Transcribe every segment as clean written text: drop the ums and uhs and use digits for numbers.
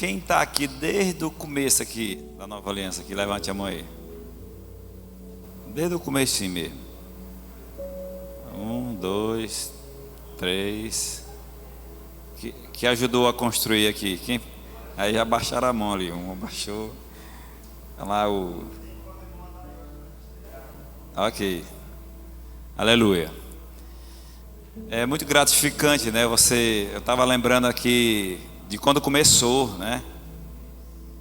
Quem está aqui desde o começo aqui da Nova Aliança aqui, levante a mão aí. Desde o começo mesmo. 1, 2, 3. Que ajudou a construir aqui. Quem? Aí já baixaram a mão ali. Um abaixou. Olha lá o... Ok. Aleluia. É muito gratificante, né? Eu estava lembrando aqui de quando começou, né?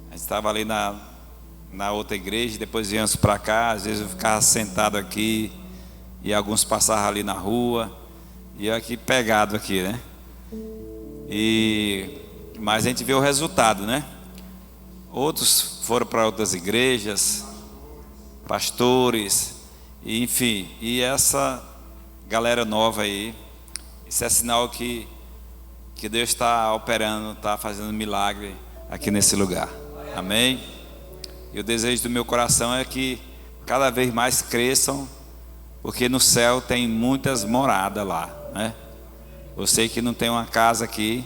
A gente estava ali na outra igreja, depois viemos para cá. Às vezes eu ficava sentado aqui e alguns passavam ali na rua e eu aqui pegado aqui, né? Mas a gente vê o resultado, né? Outros foram para outras igrejas, pastores, enfim. E essa galera nova aí, isso é sinal que Deus está operando, está fazendo milagre aqui nesse lugar. Amém? E o desejo do meu coração é que cada vez mais cresçam, porque no céu tem muitas moradas lá, né? Você que não tem uma casa aqui,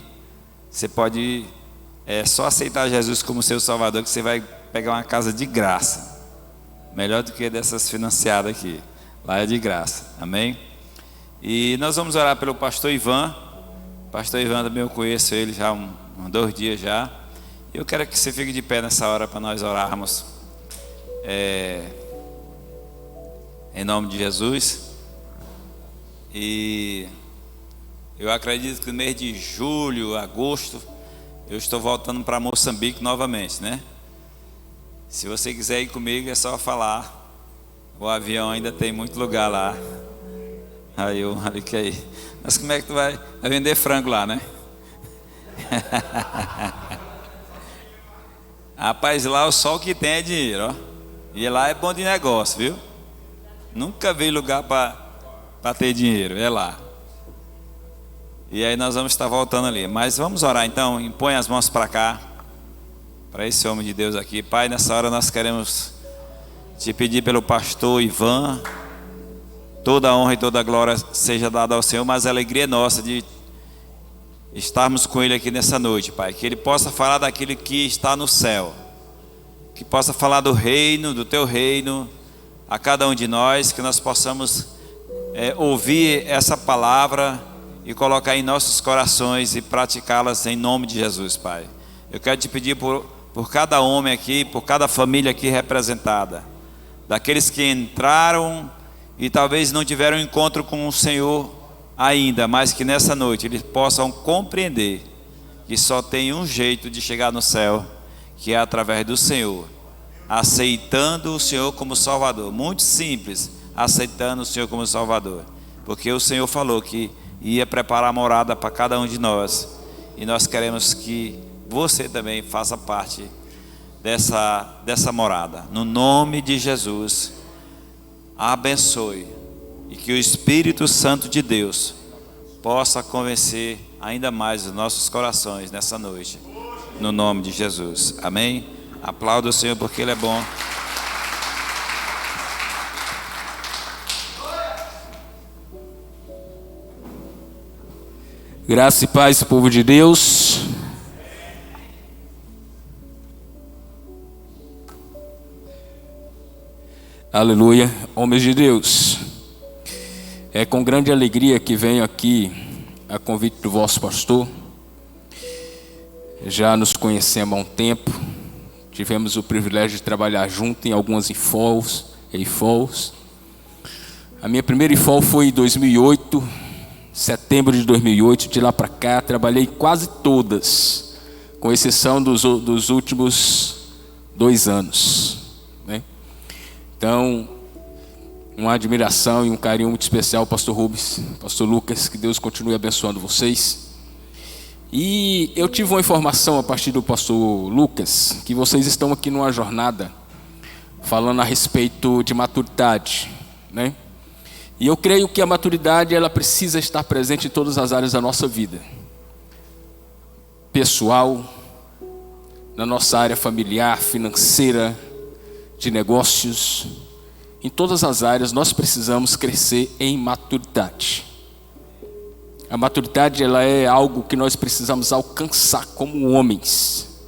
você pode só aceitar Jesus como seu Salvador, que você vai pegar uma casa de graça. Melhor do que dessas financiadas aqui. Lá é de graça. Amém? E nós vamos orar pelo pastor Ivan. Pastor Ivan também eu conheço ele já há uns 2 dias já. Eu quero que você fique de pé nessa hora para nós orarmos. Em nome de Jesus. E eu acredito que no mês de julho, agosto, eu estou voltando para Moçambique novamente, né? Se você quiser ir comigo é só falar. O avião ainda tem muito lugar lá. Aí eu ali que aí. Mas como é que tu vai vender frango lá, né? Rapaz, lá o sol que tem é dinheiro, ó. E lá é bom de negócio, viu? Nunca vi lugar para ter dinheiro, é lá. E aí nós vamos estar voltando ali. Mas vamos orar então, impõe as mãos para cá, para esse homem de Deus aqui. Pai, nessa hora nós queremos te pedir pelo pastor Ivan. Toda a honra e toda a glória seja dada ao Senhor, mas a alegria é nossa de estarmos com Ele aqui nessa noite, Pai. Que Ele possa falar daquilo que está no céu, que possa falar do reino, do Teu reino, a cada um de nós, que nós possamos ouvir essa palavra e colocar em nossos corações e praticá-las em nome de Jesus, Pai. Eu quero te pedir por cada homem aqui, por cada família aqui representada, daqueles que entraram e talvez não tiveram encontro com o Senhor ainda, mas que nessa noite eles possam compreender que só tem um jeito de chegar no céu, que é através do Senhor, aceitando o Senhor como Salvador. Muito simples, aceitando o Senhor como Salvador, porque o Senhor falou que ia preparar a morada para cada um de nós, e nós queremos que você também faça parte dessa morada. No nome de Jesus, abençoe, e que o Espírito Santo de Deus possa convencer ainda mais os nossos corações nessa noite, no nome de Jesus. Amém? Aplauda o Senhor porque Ele é bom. Graça e paz, povo de Deus. Aleluia, homens de Deus. É com grande alegria que venho aqui a convite do vosso pastor. Já nos conhecemos há um tempo. Tivemos o privilégio de trabalhar junto em algumas IFOLs. A minha primeira IFOL foi em 2008, setembro de 2008. De lá para cá trabalhei quase todas, com exceção dos últimos 2 anos, né? Então, uma admiração e um carinho muito especial ao pastor Rubens, pastor Lucas, que Deus continue abençoando vocês. E eu tive uma informação a partir do pastor Lucas, que vocês estão aqui numa jornada falando a respeito de maturidade, né? E eu creio que a maturidade, ela precisa estar presente em todas as áreas da nossa vida. Pessoal, na nossa área familiar, financeira, de negócios, em todas as áreas nós precisamos crescer em maturidade. A maturidade, ela é algo que nós precisamos alcançar como homens.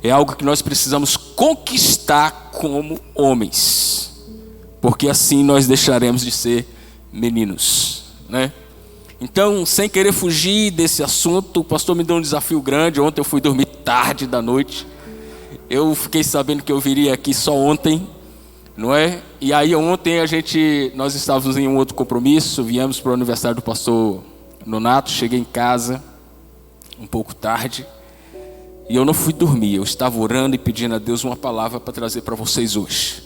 é algo que nós precisamos conquistar como homens, porque assim nós deixaremos de ser meninos, né? Então, sem querer fugir desse assunto, o pastor me deu um desafio grande. Ontem eu fui dormir tarde da noite. Eu fiquei sabendo que eu viria aqui só ontem, não é? E aí ontem nós estávamos em um outro compromisso, viemos para o aniversário do pastor Nonato, cheguei em casa um pouco tarde e eu não fui dormir. Eu estava orando e pedindo a Deus uma palavra para trazer para vocês hoje.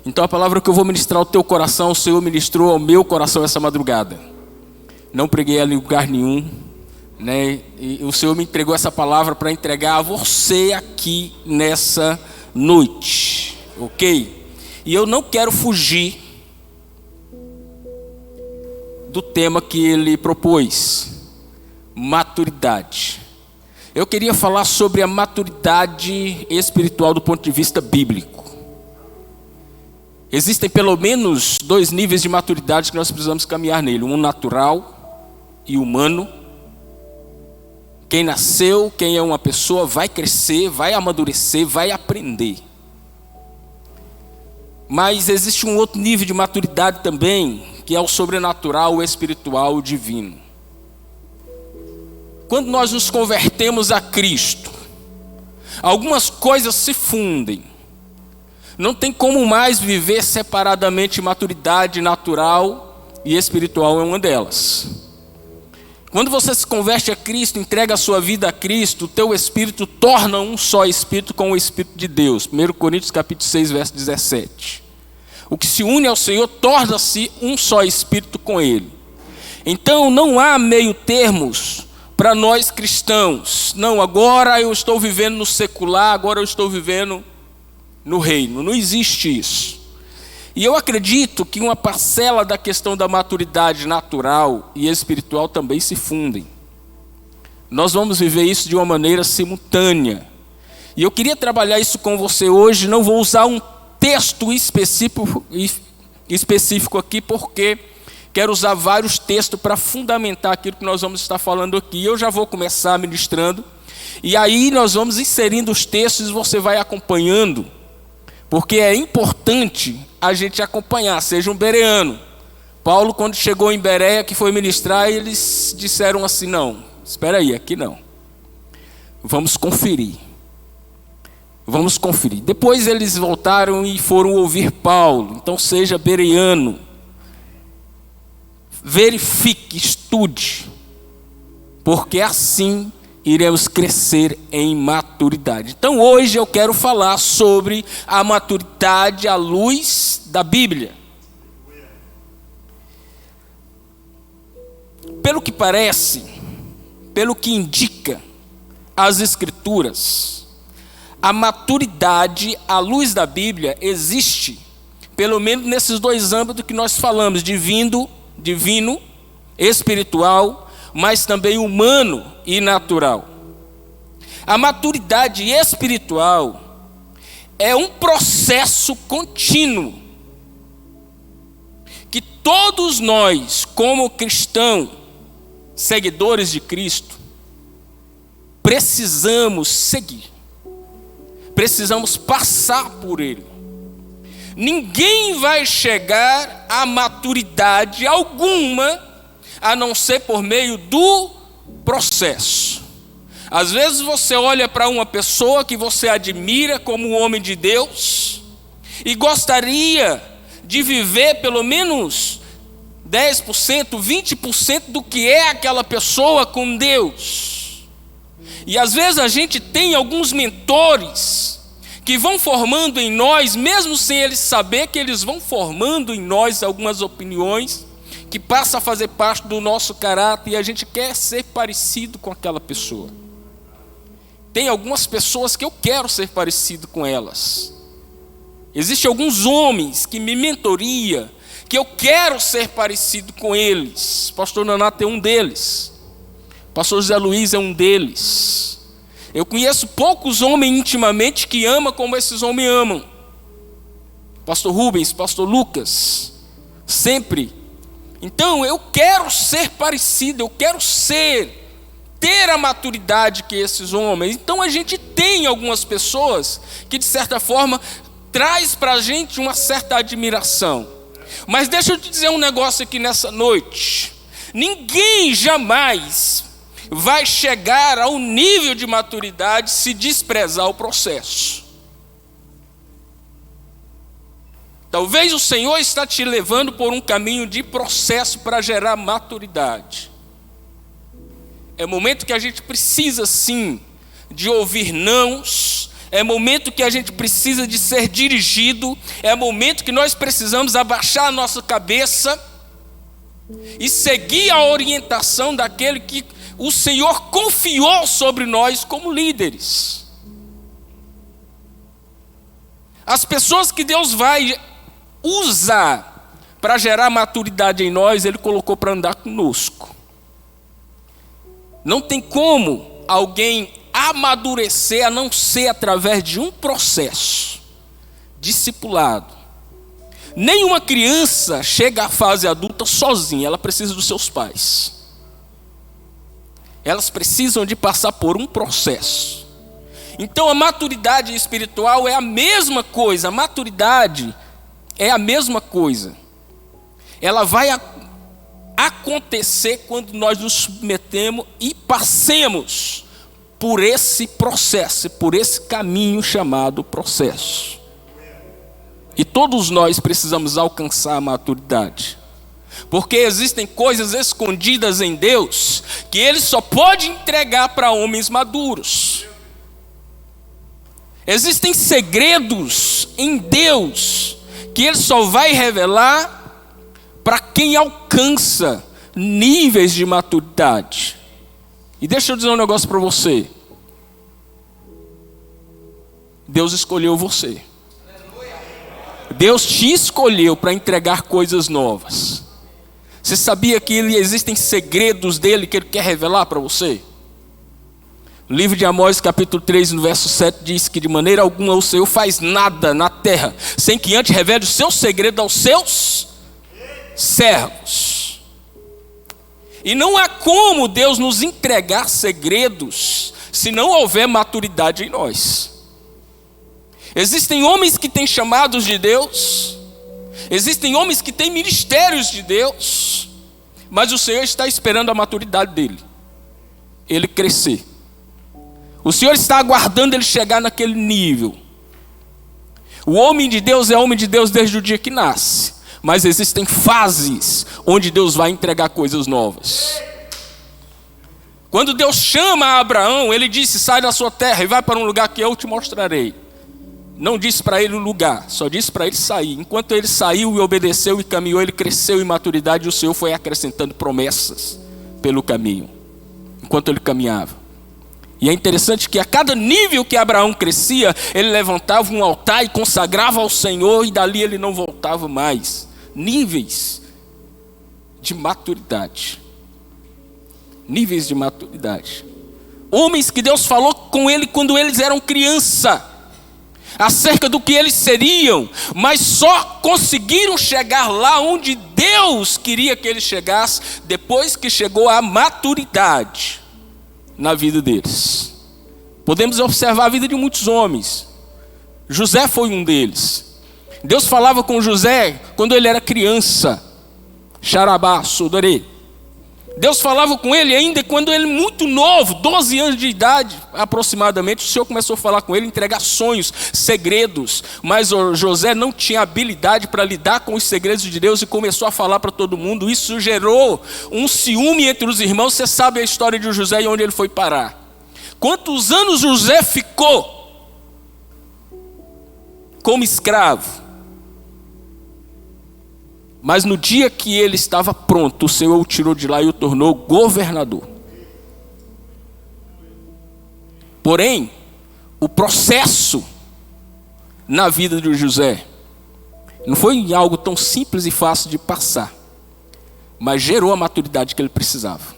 Então a palavra que eu vou ministrar ao teu coração, o Senhor ministrou ao meu coração essa madrugada. Não preguei ela em lugar nenhum, né? E o Senhor me entregou essa palavra para entregar a você aqui nessa noite, ok? E eu não quero fugir do tema que ele propôs: maturidade. Eu queria falar sobre a maturidade espiritual do ponto de vista bíblico. Existem pelo menos 2 níveis de maturidade que nós precisamos caminhar nele: um natural e humano. Quem nasceu, quem é uma pessoa, vai crescer, vai amadurecer, vai aprender. Mas existe um outro nível de maturidade também, que é o sobrenatural, o espiritual, o divino. Quando nós nos convertemos a Cristo, algumas coisas se fundem. Não tem como mais viver separadamente. Maturidade natural e espiritual é uma delas. Quando você se converte a Cristo, entrega a sua vida a Cristo, o teu espírito torna um só espírito com o Espírito de Deus. 1 Coríntios capítulo 6, verso 17. O que se une ao Senhor torna-se um só espírito com Ele. Então não há meio termos para nós cristãos. Não, agora eu estou vivendo no secular, agora eu estou vivendo no reino. Não existe isso. E eu acredito que uma parcela da questão da maturidade natural e espiritual também se fundem. Nós vamos viver isso de uma maneira simultânea. E eu queria trabalhar isso com você hoje. Não vou usar um texto específico aqui, porque quero usar vários textos para fundamentar aquilo que nós vamos estar falando aqui. Eu já vou começar ministrando. E aí nós vamos inserindo os textos e você vai acompanhando. Porque é importante a gente acompanhar, seja um bereano. Paulo, quando chegou em Bereia, que foi ministrar, eles disseram assim: não, espera aí, aqui não. Vamos conferir. Vamos conferir. Depois eles voltaram e foram ouvir Paulo. Então seja bereano. Verifique, estude. Porque assim iremos crescer em maturidade. Então hoje eu quero falar sobre a maturidade à luz da Bíblia. Pelo que parece, pelo que indica as Escrituras, a maturidade à luz da Bíblia existe, pelo menos nesses 2 âmbitos que nós falamos: divino, espiritual, mas também humano e natural. A maturidade espiritual é um processo contínuo que todos nós, como cristãos, seguidores de Cristo, precisamos seguir. Precisamos passar por ele. Ninguém vai chegar a maturidade alguma a não ser por meio do processo. Às vezes você olha para uma pessoa que você admira como um homem de Deus e gostaria de viver pelo menos 10%, 20% do que é aquela pessoa com Deus. E às vezes a gente tem alguns mentores que vão formando em nós, mesmo sem eles saber que eles vão formando em nós algumas opiniões que passa a fazer parte do nosso caráter, e a gente quer ser parecido com aquela pessoa. Tem algumas pessoas que eu quero ser parecido com elas. Existem alguns homens que me mentoria, que eu quero ser parecido com eles. Pastor Nonato é um deles. Pastor José Luiz é um deles. Eu conheço poucos homens intimamente que amam como esses homens amam. Pastor Rubens, Pastor Lucas, sempre. Então eu quero ser parecido, eu quero ser ter a maturidade que esses homens. Então a gente tem algumas pessoas que de certa forma traz para a gente uma certa admiração. Mas deixa eu te dizer um negócio aqui nessa noite. Ninguém jamais vai chegar ao nível de maturidade se desprezar o processo. Talvez o Senhor está te levando por um caminho de processo para gerar maturidade. É momento que a gente precisa sim de ouvir nãos, é momento que a gente precisa de ser dirigido, é momento que nós precisamos abaixar a nossa cabeça e seguir a orientação daquele que o Senhor confiou sobre nós como líderes. As pessoas que Deus vai usar para gerar maturidade em nós, Ele colocou para andar conosco. Não tem como alguém amadurecer a não ser através de um processo discipulado. Nenhuma criança chega à fase adulta sozinha, ela precisa dos seus pais. Elas precisam de passar por um processo. Então a maturidade espiritual é a mesma coisa, a maturidade é a mesma coisa. Ela vai acontecer quando nós nos submetemos e passemos por esse processo, por esse caminho chamado processo. E todos nós precisamos alcançar a maturidade. Porque existem coisas escondidas em Deus que Ele só pode entregar para homens maduros. Existem segredos em Deus que Ele só vai revelar para quem alcança níveis de maturidade. E deixa eu dizer um negócio para você. Deus escolheu você. Deus te escolheu para entregar coisas novas. Você sabia que existem segredos dele que Ele quer revelar para você? O livro de Amós, capítulo 3, no verso 7, diz que de maneira alguma o Senhor faz nada na terra, sem que antes revele o seu segredo aos seus servos. E não há como Deus nos entregar segredos se não houver maturidade em nós. Existem homens que têm chamados de Deus, existem homens que têm ministérios de Deus, mas o Senhor está esperando a maturidade dele, ele crescer. O Senhor está aguardando ele chegar naquele nível. O homem de Deus é homem de Deus desde o dia que nasce, mas existem fases onde Deus vai entregar coisas novas. Quando Deus chama Abraão, ele disse: sai da sua terra e vai para um lugar que eu te mostrarei. Não disse para ele o lugar, só disse para ele sair. Enquanto ele saiu e obedeceu e caminhou, ele cresceu em maturidade e o Senhor foi acrescentando promessas pelo caminho, enquanto ele caminhava. E é interessante que a cada nível que Abraão crescia, ele levantava um altar e consagrava ao Senhor, e dali ele não voltava mais. Níveis de maturidade. Níveis de maturidade. Homens que Deus falou com ele quando eles eram criança, acerca do que eles seriam, mas só conseguiram chegar lá onde Deus queria que eles chegassem, depois que chegou a maturidade na vida deles. Podemos observar a vida de muitos homens. José foi um deles. Deus falava com José quando ele era criança. Xarabá, Sodorê. Deus falava com ele ainda quando ele muito novo, 12 anos de idade aproximadamente. O Senhor começou a falar com ele, entregar sonhos, segredos. Mas José não tinha habilidade para lidar com os segredos de Deus e começou a falar para todo mundo. Isso gerou um ciúme entre os irmãos. Você sabe a história de José e onde ele foi parar. Quantos anos José ficou como escravo? Mas no dia que ele estava pronto, o Senhor o tirou de lá e o tornou governador. Porém, o processo na vida de José não foi algo tão simples e fácil de passar, mas gerou a maturidade que ele precisava.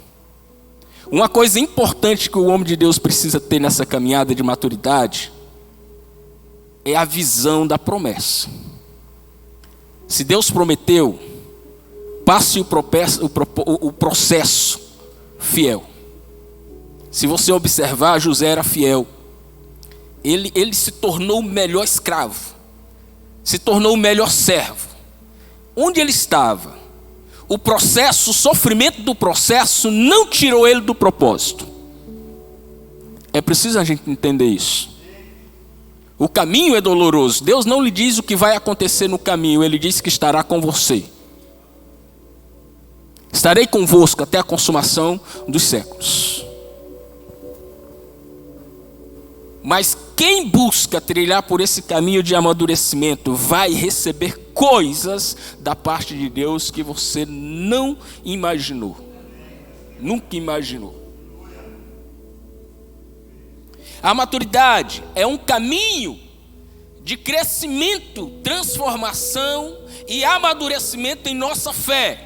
Uma coisa importante que o homem de Deus precisa ter nessa caminhada de maturidade é a visão da promessa. Se Deus prometeu, passe o processo fiel. Se você observar, José era fiel. Ele se tornou o melhor escravo, se tornou o melhor servo. Onde ele estava, o processo, o sofrimento do processo não tirou ele do propósito. É preciso a gente entender isso. O caminho é doloroso. Deus não lhe diz o que vai acontecer no caminho, Ele diz que estará com você. Estarei convosco até a consumação dos séculos. Mas quem busca trilhar por esse caminho de amadurecimento vai receber coisas da parte de Deus que você não imaginou. Nunca imaginou. A maturidade é um caminho de crescimento, transformação e amadurecimento em nossa fé.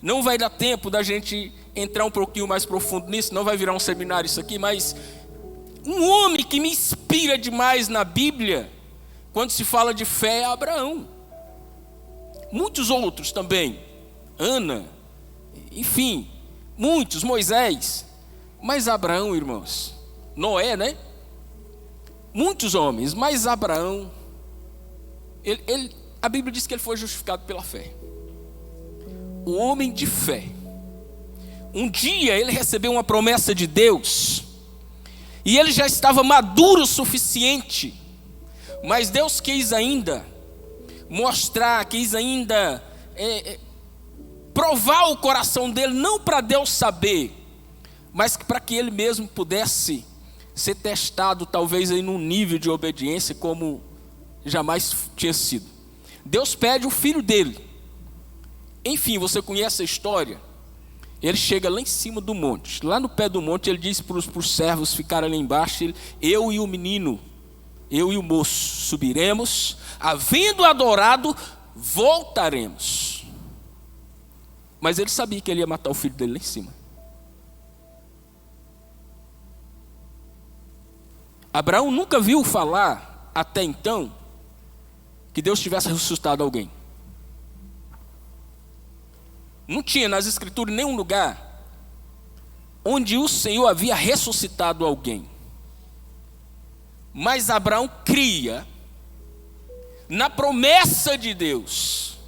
Não vai dar tempo da gente entrar um pouquinho mais profundo nisso, não vai virar um seminário isso aqui, mas um homem que me inspira demais na Bíblia, quando se fala de fé, é Abraão. Muitos outros também, Ana, enfim, muitos, Moisés, mas Abraão, irmãos, Noé, né? Muitos homens, mas Abraão, a Bíblia diz que ele foi justificado pela fé. O homem de fé. Um dia ele recebeu uma promessa de Deus, e ele já estava maduro o suficiente, mas Deus quis ainda mostrar, quis ainda provar o coração dele, não para Deus saber, mas para que ele mesmo pudesse ser testado, talvez aí num nível de obediência como jamais tinha sido. Deus pede o filho dele. Enfim, você conhece a história. Ele chega lá em cima do monte. Lá no pé do monte ele diz para os servos ficarem lá embaixo. Eu e o menino, eu e o moço subiremos, havendo adorado, voltaremos. Mas ele sabia que ele ia matar o filho dele lá em cima. Abraão nunca viu falar, até então, que Deus tivesse ressuscitado alguém. Não tinha nas escrituras nenhum lugar onde o Senhor havia ressuscitado alguém. Mas Abraão cria na promessa de Deus.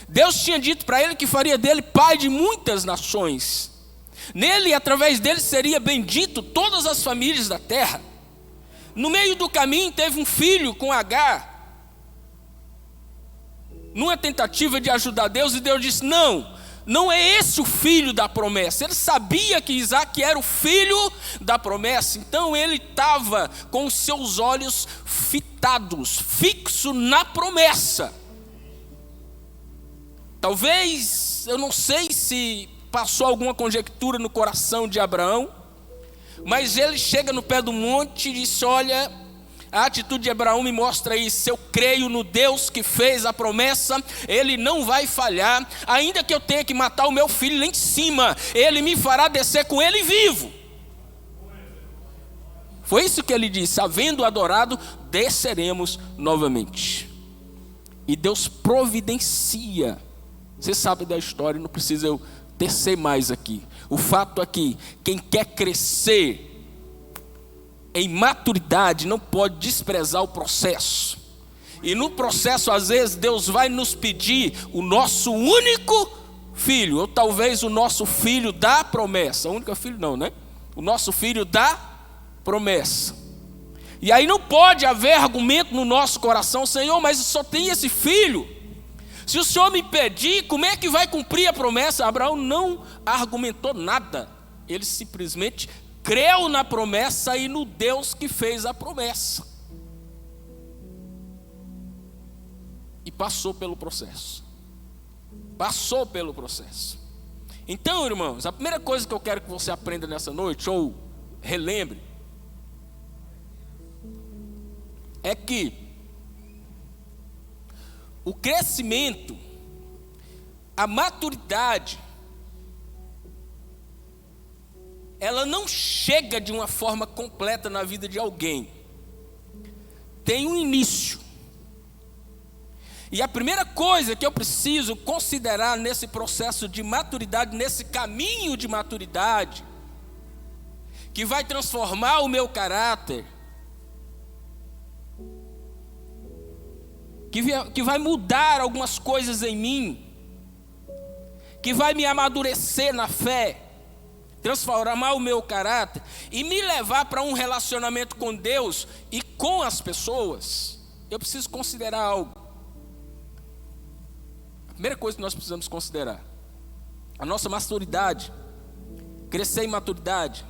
Deus tinha dito para ele que faria dele pai de muitas nações. Nele, através dele, seria bendito todas as famílias da terra. No meio do caminho teve um filho com Agar, numa tentativa de ajudar Deus, e Deus disse: não é esse o filho da promessa. Ele sabia que Isaac era o filho da promessa, então ele estava com os seus olhos fitados, fixo na promessa. Talvez, eu não sei se passou alguma conjectura no coração de Abraão, mas ele chega no pé do monte e disse: olha, a atitude de Abraão me mostra isso. Eu creio no Deus que fez a promessa, Ele não vai falhar. Ainda que eu tenha que matar o meu filho lá em cima, Ele me fará descer com ele vivo. Foi isso que ele disse: havendo adorado, desceremos novamente. E Deus providencia. Você sabe da história, não precisa eu tecer mais aqui. O fato é que quem quer crescer em maturidade não pode desprezar o processo. E no processo, às vezes, Deus vai nos pedir o nosso único filho, ou talvez o nosso filho da promessa. O único filho não, né? O nosso filho da promessa. E aí não pode haver argumento no nosso coração: Senhor, mas só tem esse filho. Se o Senhor me pedir, como é que vai cumprir a promessa? Abraão não argumentou nada. Ele simplesmente creu na promessa e no Deus que fez a promessa. E passou pelo processo. Passou pelo processo. Então, irmãos, a primeira coisa que eu quero que você aprenda nessa noite, ou relembre, é que o crescimento, a maturidade, ela não chega de uma forma completa na vida de alguém. Tem um início. E a primeira coisa que eu preciso considerar nesse processo de maturidade, nesse caminho de maturidade, que vai transformar o meu caráter, que vai mudar algumas coisas em mim, que vai me amadurecer na fé, transformar o meu caráter e me levar para um relacionamento com Deus e com as pessoas, eu preciso considerar algo. A primeira coisa que nós precisamos considerar: a nossa maturidade, crescer em maturidade,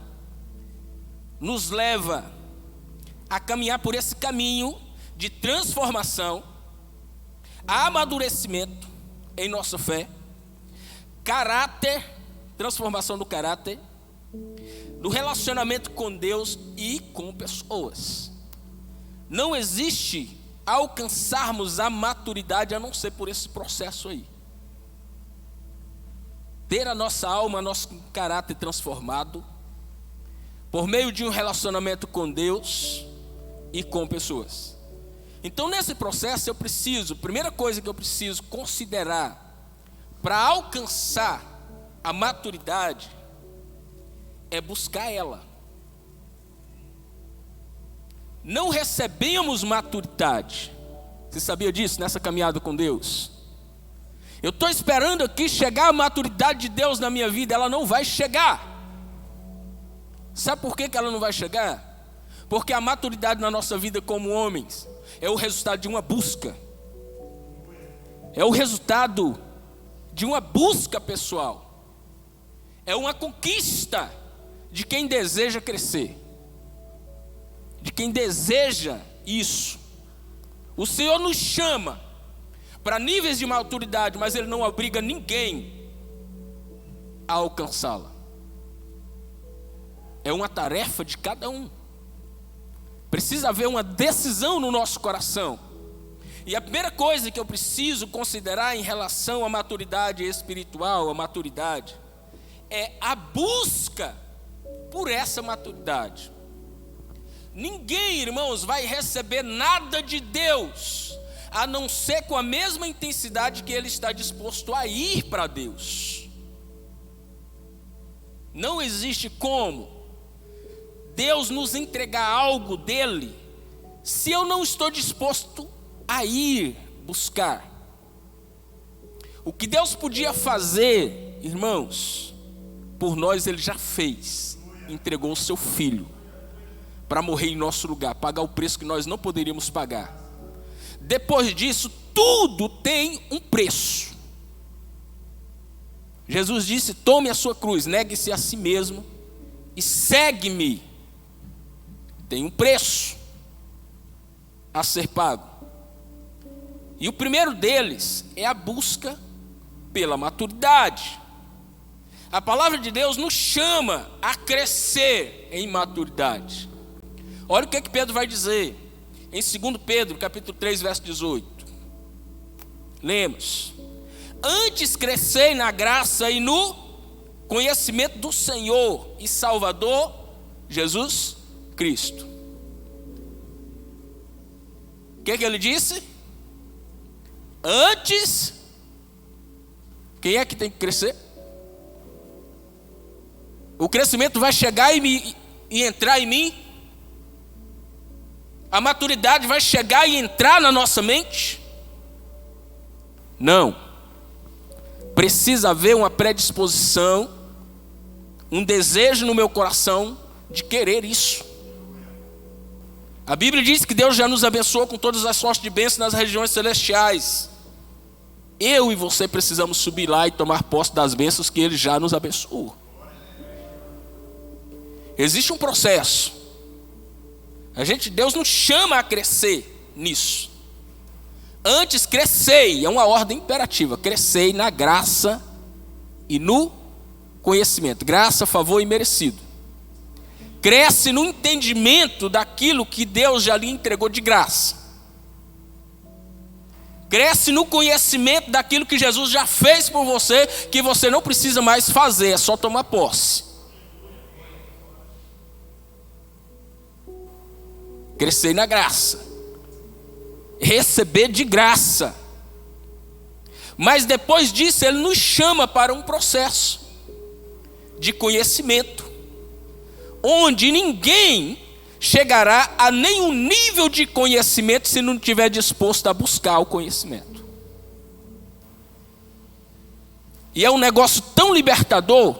nos leva a caminhar por esse caminho de transformação, amadurecimento em nossa fé, caráter, transformação do caráter, do relacionamento com Deus e com pessoas. Não existe alcançarmos a maturidade a não ser por esse processo aí. Ter a nossa alma, nosso caráter transformado por meio de um relacionamento com Deus e com pessoas. Então, nesse processo a primeira coisa que eu preciso considerar para alcançar a maturidade é buscar ela. Não recebemos maturidade. Você sabia disso nessa caminhada com Deus? Eu estou esperando aqui chegar a maturidade de Deus na minha vida. Ela não vai chegar. Sabe por que ela não vai chegar? Porque a maturidade na nossa vida como homens é o resultado de uma busca. É o resultado de uma busca pessoal. É uma conquista de quem deseja crescer, de quem deseja isso. O Senhor nos chama para níveis de maturidade, mas Ele não obriga ninguém a alcançá-la. É uma tarefa de cada um. Precisa haver uma decisão no nosso coração. E a primeira coisa que eu preciso considerar em relação à maturidade espiritual, a maturidade, é a busca por essa maturidade. Ninguém, irmãos, vai receber nada de Deus a não ser com a mesma intensidade que ele está disposto a ir para Deus. Não existe como Deus nos entregar algo dele se eu não estou disposto a ir buscar. O que Deus podia fazer, irmãos, por nós Ele já fez. Entregou o seu Filho para morrer em nosso lugar, pagar o preço que nós não poderíamos pagar. Depois disso, tudo tem um preço. Jesus disse: tome a sua cruz, negue-se a si mesmo e segue-me. Tem um preço a ser pago. E o primeiro deles é a busca pela maturidade. A palavra de Deus nos chama a crescer em maturidade. Olha o que Pedro vai dizer em 2 Pedro, capítulo 3, verso 18. Lemos: antes crescei na graça e no conhecimento do Senhor e Salvador Jesus Cristo. O que ele disse? Antes, quem é que tem que crescer? O crescimento vai chegar e entrar em mim? A maturidade vai chegar e entrar na nossa mente? Não. Precisa haver uma predisposição, um desejo no meu coração de querer isso. A Bíblia diz que Deus já nos abençoou com todas as sortes de bênçãos nas regiões celestiais. Eu e você precisamos subir lá e tomar posse das bênçãos que Ele já nos abençoou. Existe um processo. Deus nos chama a crescer nisso. Antes crescei, é uma ordem imperativa. Crescei na graça e no conhecimento. Graça, favor e merecido. Cresce no entendimento daquilo que Deus já lhe entregou de graça. Cresce no conhecimento daquilo que Jesus já fez por você, que você não precisa mais fazer, é só tomar posse. Crescer na graça. Receber de graça. Mas depois disso ele nos chama para um processo de conhecimento, onde ninguém chegará a nenhum nível de conhecimento se não estiver disposto a buscar o conhecimento. E é um negócio tão libertador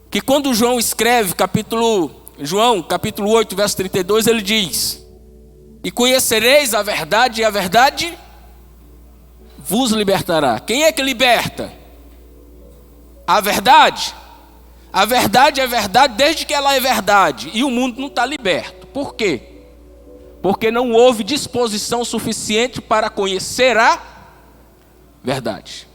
que quando João escreve João capítulo 8, verso 32, ele diz: e conhecereis a verdade, e a verdade vos libertará. Quem é que liberta? A verdade. A verdade é verdade desde que ela é verdade. E o mundo não está liberto. Por quê? Porque não houve disposição suficiente para conhecer a verdade.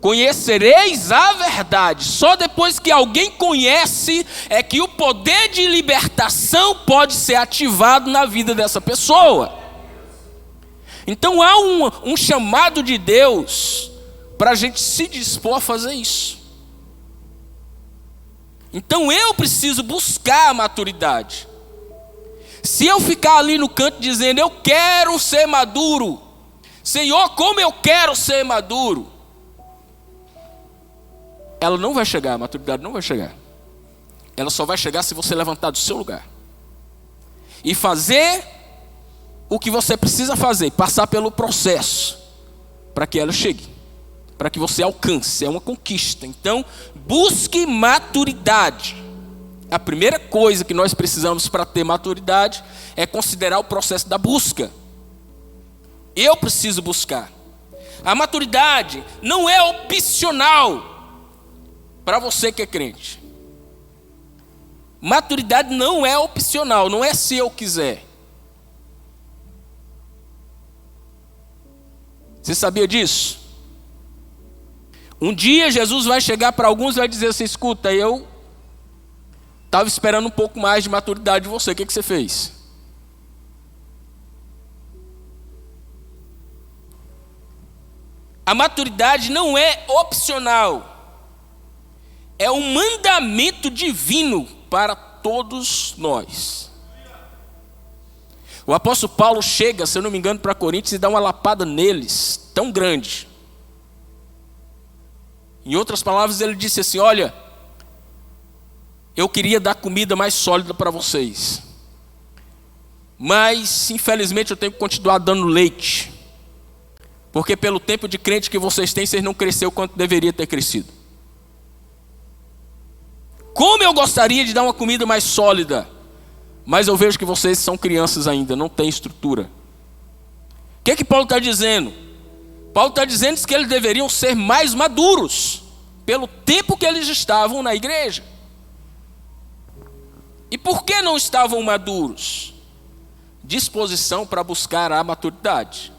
Conhecereis a verdade. Só depois que alguém conhece é que o poder de libertação pode ser ativado na vida dessa pessoa. Então há um chamado de Deus para a gente se dispor a fazer isso. Então eu preciso buscar a maturidade. Se eu ficar ali no canto dizendo eu quero ser maduro, Senhor, como eu quero ser maduro, ela não vai chegar, a maturidade não vai chegar. Ela só vai chegar se você levantar do seu lugar e fazer o que você precisa fazer, passar pelo processo para que ela chegue, para que você alcance. É uma conquista. Então busque maturidade. A primeira coisa que nós precisamos para ter maturidade é considerar o processo da busca. Eu preciso buscar. A maturidade não é opcional para você que é crente. Maturidade não é opcional, não é se eu quiser. Você sabia disso? Um dia Jesus vai chegar para alguns e vai dizer assim: escuta, eu estava esperando um pouco mais de maturidade de você, o que você fez? A maturidade não é opcional, é um mandamento divino para todos nós. O apóstolo Paulo chega, se eu não me engano, para Coríntios e dá uma lapada neles, tão grande. Em outras palavras, ele disse assim: olha, eu queria dar comida mais sólida para vocês, mas infelizmente eu tenho que continuar dando leite, porque pelo tempo de crente que vocês têm, vocês não cresceram quanto deveria ter crescido. Como eu gostaria de dar uma comida mais sólida, mas eu vejo que vocês são crianças ainda, não têm estrutura. O que Paulo está dizendo? Paulo está dizendo que eles deveriam ser mais maduros, pelo tempo que eles estavam na igreja. E por que não estavam maduros? Disposição para buscar a maturidade.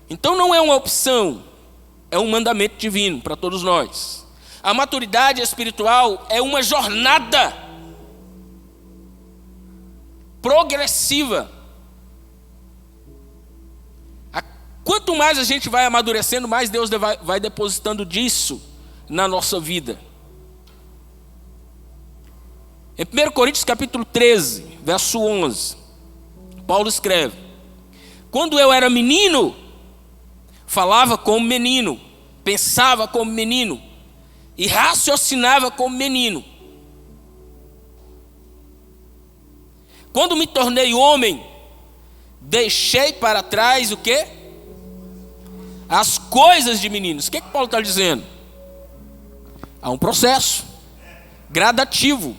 Então não é uma opção, é um mandamento divino para todos nós. A maturidade espiritual é uma jornada progressiva. Quanto mais a gente vai amadurecendo, mais Deus vai depositando disso na nossa vida. Em 1 Coríntios capítulo 13, verso 11, Paulo escreve: quando eu era menino, falava como menino, pensava como menino e raciocinava como menino. Quando me tornei homem, deixei para trás o quê? As coisas de meninos. O que Paulo está dizendo? Há um processo gradativo.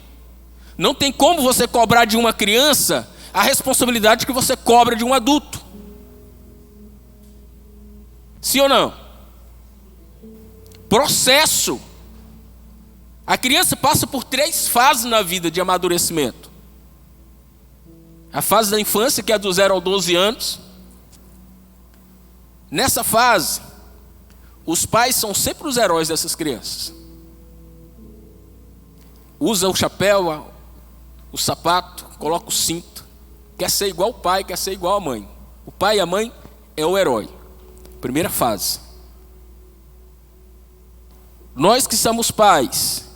Não tem como você cobrar de uma criança a responsabilidade que você cobra de um adulto. Sim ou não? Processo. A criança passa por 3 fases na vida de amadurecimento. A fase da infância, que é do 0 aos 12 anos. Nessa fase, os pais são sempre os heróis dessas crianças. Usa o chapéu, o sapato, coloca o cinto. Quer ser igual o pai, quer ser igual a mãe. O pai e a mãe é o herói. Primeira fase. Nós que somos pais,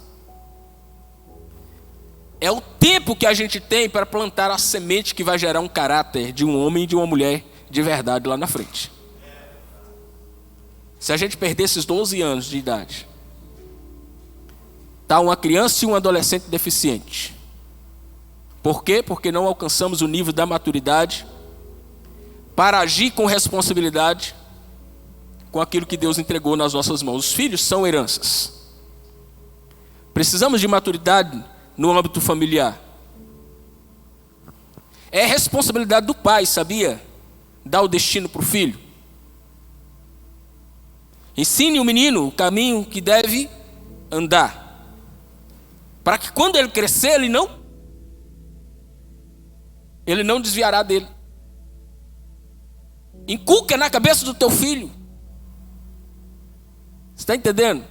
é o tempo que a gente tem para plantar a semente que vai gerar um caráter de um homem e de uma mulher de verdade lá na frente. Se a gente perder esses 12 anos de idade, está uma criança e um adolescente deficiente. Por quê? Porque não alcançamos o nível da maturidade para agir com responsabilidade com aquilo que Deus entregou nas nossas mãos. Os filhos são heranças. Precisamos de maturidade no âmbito familiar. É responsabilidade do pai, sabia? Dar o destino para o filho. Ensine o menino o caminho que deve andar, para que quando ele crescer, ele não desviará dele. Inculca na cabeça do teu filho. Você está entendendo?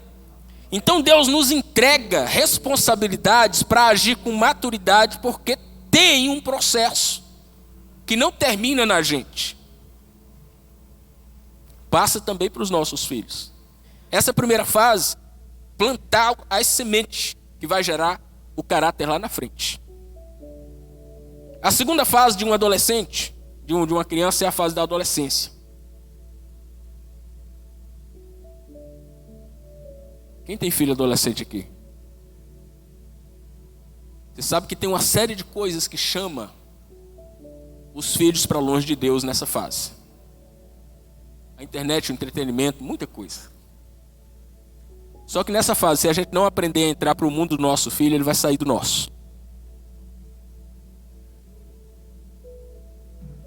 Então Deus nos entrega responsabilidades para agir com maturidade, porque tem um processo que não termina na gente. Passa também para os nossos filhos. Essa primeira fase, plantar as sementes que vai gerar o caráter lá na frente. A segunda fase de um adolescente, de uma criança, é a fase da adolescência. Quem tem filho adolescente aqui? Você sabe que tem uma série de coisas que chama os filhos para longe de Deus nessa fase. A internet, o entretenimento, muita coisa. Só que nessa fase, se a gente não aprender a entrar para o mundo do nosso filho, ele vai sair do nosso.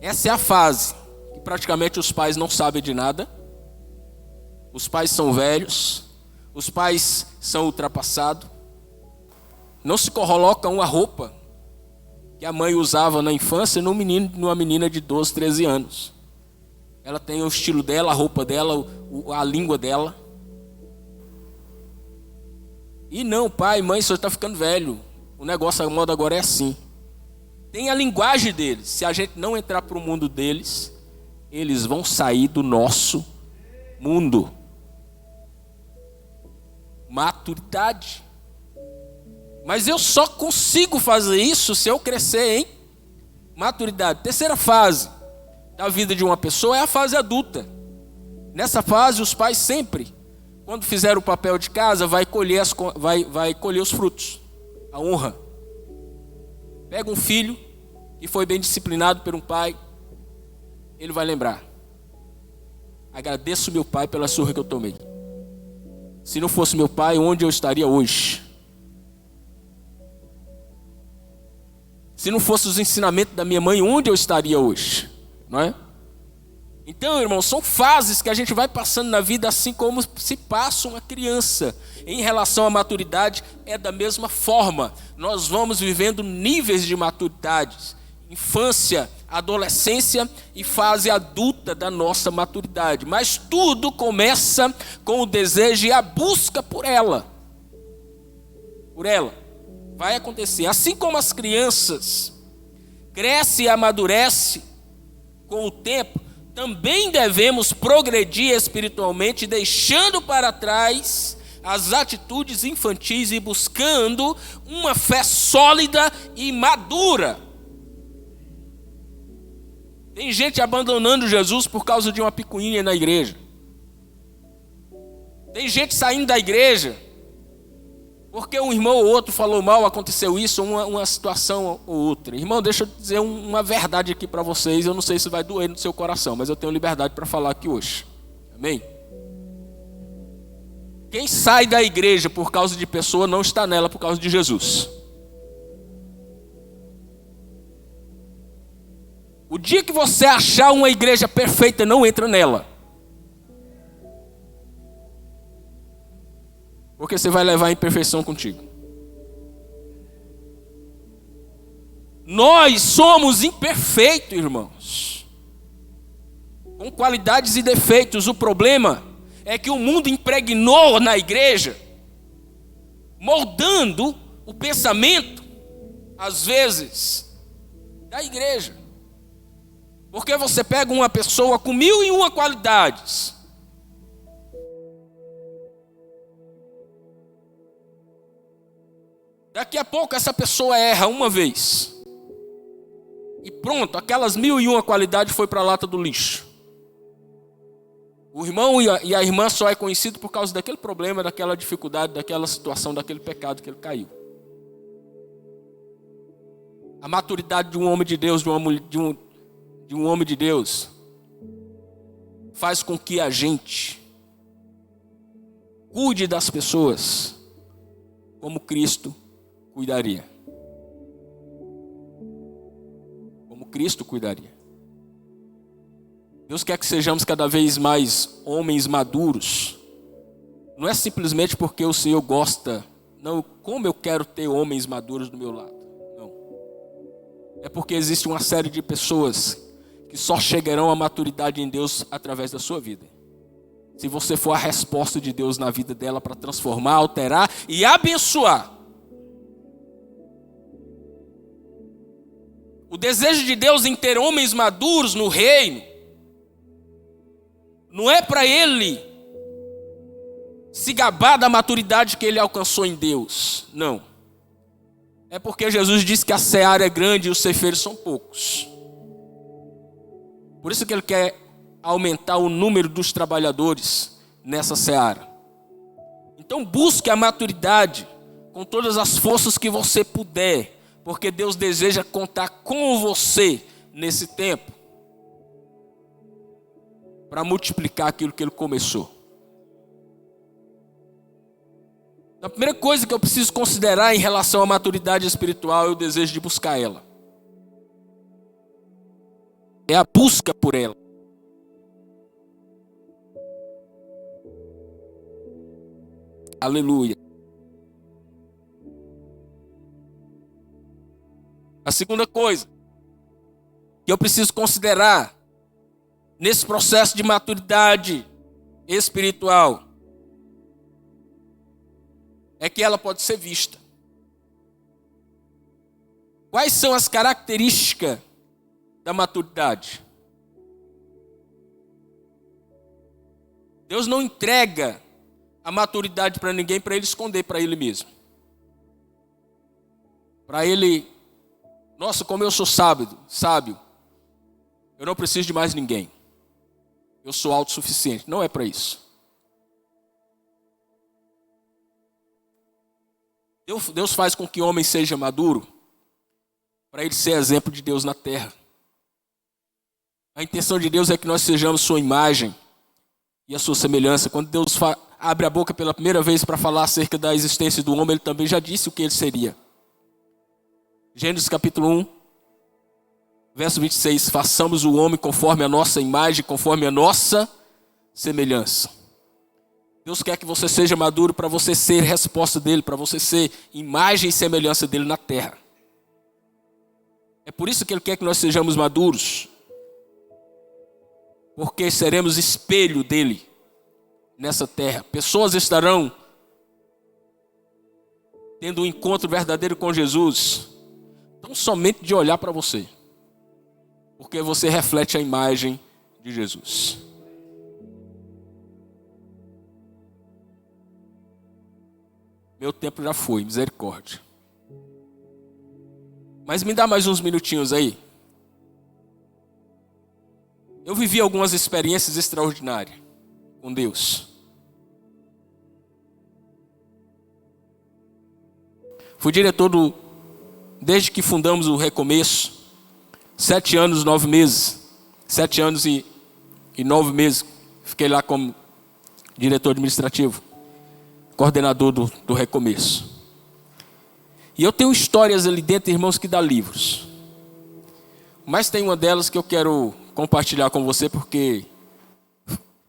Essa é a fase que praticamente os pais não sabem de nada. Os pais são velhos. Os pais são ultrapassados. Não se coloca uma roupa que a mãe usava na infância numa menina de 12, 13 anos. Ela tem o estilo dela, a roupa dela, a língua dela. E não, pai, mãe, você está ficando velho. O negócio, a moda agora é assim. Tem a linguagem deles. Se a gente não entrar para o mundo deles, eles vão sair do nosso mundo. Maturidade. Mas eu só consigo fazer isso se eu crescer em maturidade. Terceira fase da vida de uma pessoa é a fase adulta. Nessa fase, os pais sempre, quando fizer o papel de casa, vai colher os frutos, a honra. Pega um filho que foi bem disciplinado por um pai, ele vai lembrar: agradeço meu pai pela surra que eu tomei. Se não fosse meu pai, onde eu estaria hoje? Se não fosse os ensinamentos da minha mãe, onde eu estaria hoje? Não é? Então, irmão, são fases que a gente vai passando na vida, assim como se passa uma criança. Em relação à maturidade, é da mesma forma. Nós vamos vivendo níveis de maturidade. Infância, adolescência e fase adulta da nossa maturidade. Mas tudo começa com o desejo e a busca por ela. Por ela. Vai acontecer. Assim como as crianças crescem e amadurecem com o tempo, também devemos progredir espiritualmente, deixando para trás as atitudes infantis e buscando uma fé sólida e madura. Tem gente abandonando Jesus por causa de uma picuinha na igreja. Tem gente saindo da igreja porque um irmão ou outro falou mal, aconteceu isso, uma situação ou outra. Irmão, deixa eu dizer uma verdade aqui para vocês. Eu não sei se vai doer no seu coração, mas eu tenho liberdade para falar aqui hoje. Amém? Quem sai da igreja por causa de pessoa não está nela por causa de Jesus. O dia que você achar uma igreja perfeita, não entra nela. Porque você vai levar a imperfeição contigo. Nós somos imperfeitos, irmãos. Com qualidades e defeitos. O problema é que o mundo impregnou na igreja, moldando o pensamento, às vezes, da igreja. Porque você pega uma pessoa com 1001 qualidades. Daqui a pouco essa pessoa erra uma vez. E pronto, aquelas 1001 qualidades foi para a lata do lixo. O irmão e a irmã só é conhecido por causa daquele problema, daquela dificuldade, daquela situação, daquele pecado que ele caiu. A maturidade de um homem de Deus, de um homem de Deus, faz com que a gente cuide das pessoas como Cristo cuidaria. Como Cristo cuidaria. Deus quer que sejamos cada vez mais homens maduros. Não é simplesmente porque o Senhor gosta. Não, como eu quero ter homens maduros do meu lado. Não. É porque existe uma série de pessoas que só chegarão à maturidade em Deus através da sua vida. Se você for a resposta de Deus na vida dela para transformar, alterar e abençoar. O desejo de Deus em ter homens maduros no reino não é para ele se gabar da maturidade que ele alcançou em Deus. Não. É porque Jesus disse que a seara é grande e os ceifeiros são poucos. Por isso que ele quer aumentar o número dos trabalhadores nessa seara. Então busque a maturidade com todas as forças que você puder, porque Deus deseja contar com você nesse tempo para multiplicar aquilo que ele começou. A primeira coisa que eu preciso considerar em relação à maturidade espiritual é o desejo de buscar ela. É a busca por ela. Aleluia. A segunda coisa que eu preciso considerar nesse processo de maturidade espiritual é que ela pode ser vista. Quais são as características da maturidade? Deus não entrega a maturidade para ninguém para ele esconder para ele mesmo. Para ele, nossa, como eu sou sábio, eu não preciso de mais ninguém. Eu sou autossuficiente. Não é para isso. Deus faz com que o homem seja maduro para ele ser exemplo de Deus na terra. A intenção de Deus é que nós sejamos sua imagem e a sua semelhança. Quando Deus abre a boca pela primeira vez para falar acerca da existência do homem, ele também já disse o que ele seria. Gênesis capítulo 1, verso 26. Façamos o homem conforme a nossa imagem, conforme a nossa semelhança. Deus quer que você seja maduro para você ser resposta dele, para você ser imagem e semelhança dele na terra. É por isso que ele quer que nós sejamos maduros. Porque seremos espelho dele nessa terra. Pessoas estarão tendo um encontro verdadeiro com Jesus, tão somente de olhar para você. Porque você reflete a imagem de Jesus. Meu tempo já foi, misericórdia. Mas me dá mais uns minutinhos aí. Eu vivi algumas experiências extraordinárias com Deus. Fui diretor desde que fundamos o Recomeço, 7 anos, 9 meses. 7 anos e 9 meses. Fiquei lá como diretor administrativo, coordenador do Recomeço. E eu tenho histórias ali dentro, irmãos, que dá livros. Mas tem uma delas que eu quero compartilhar com você, porque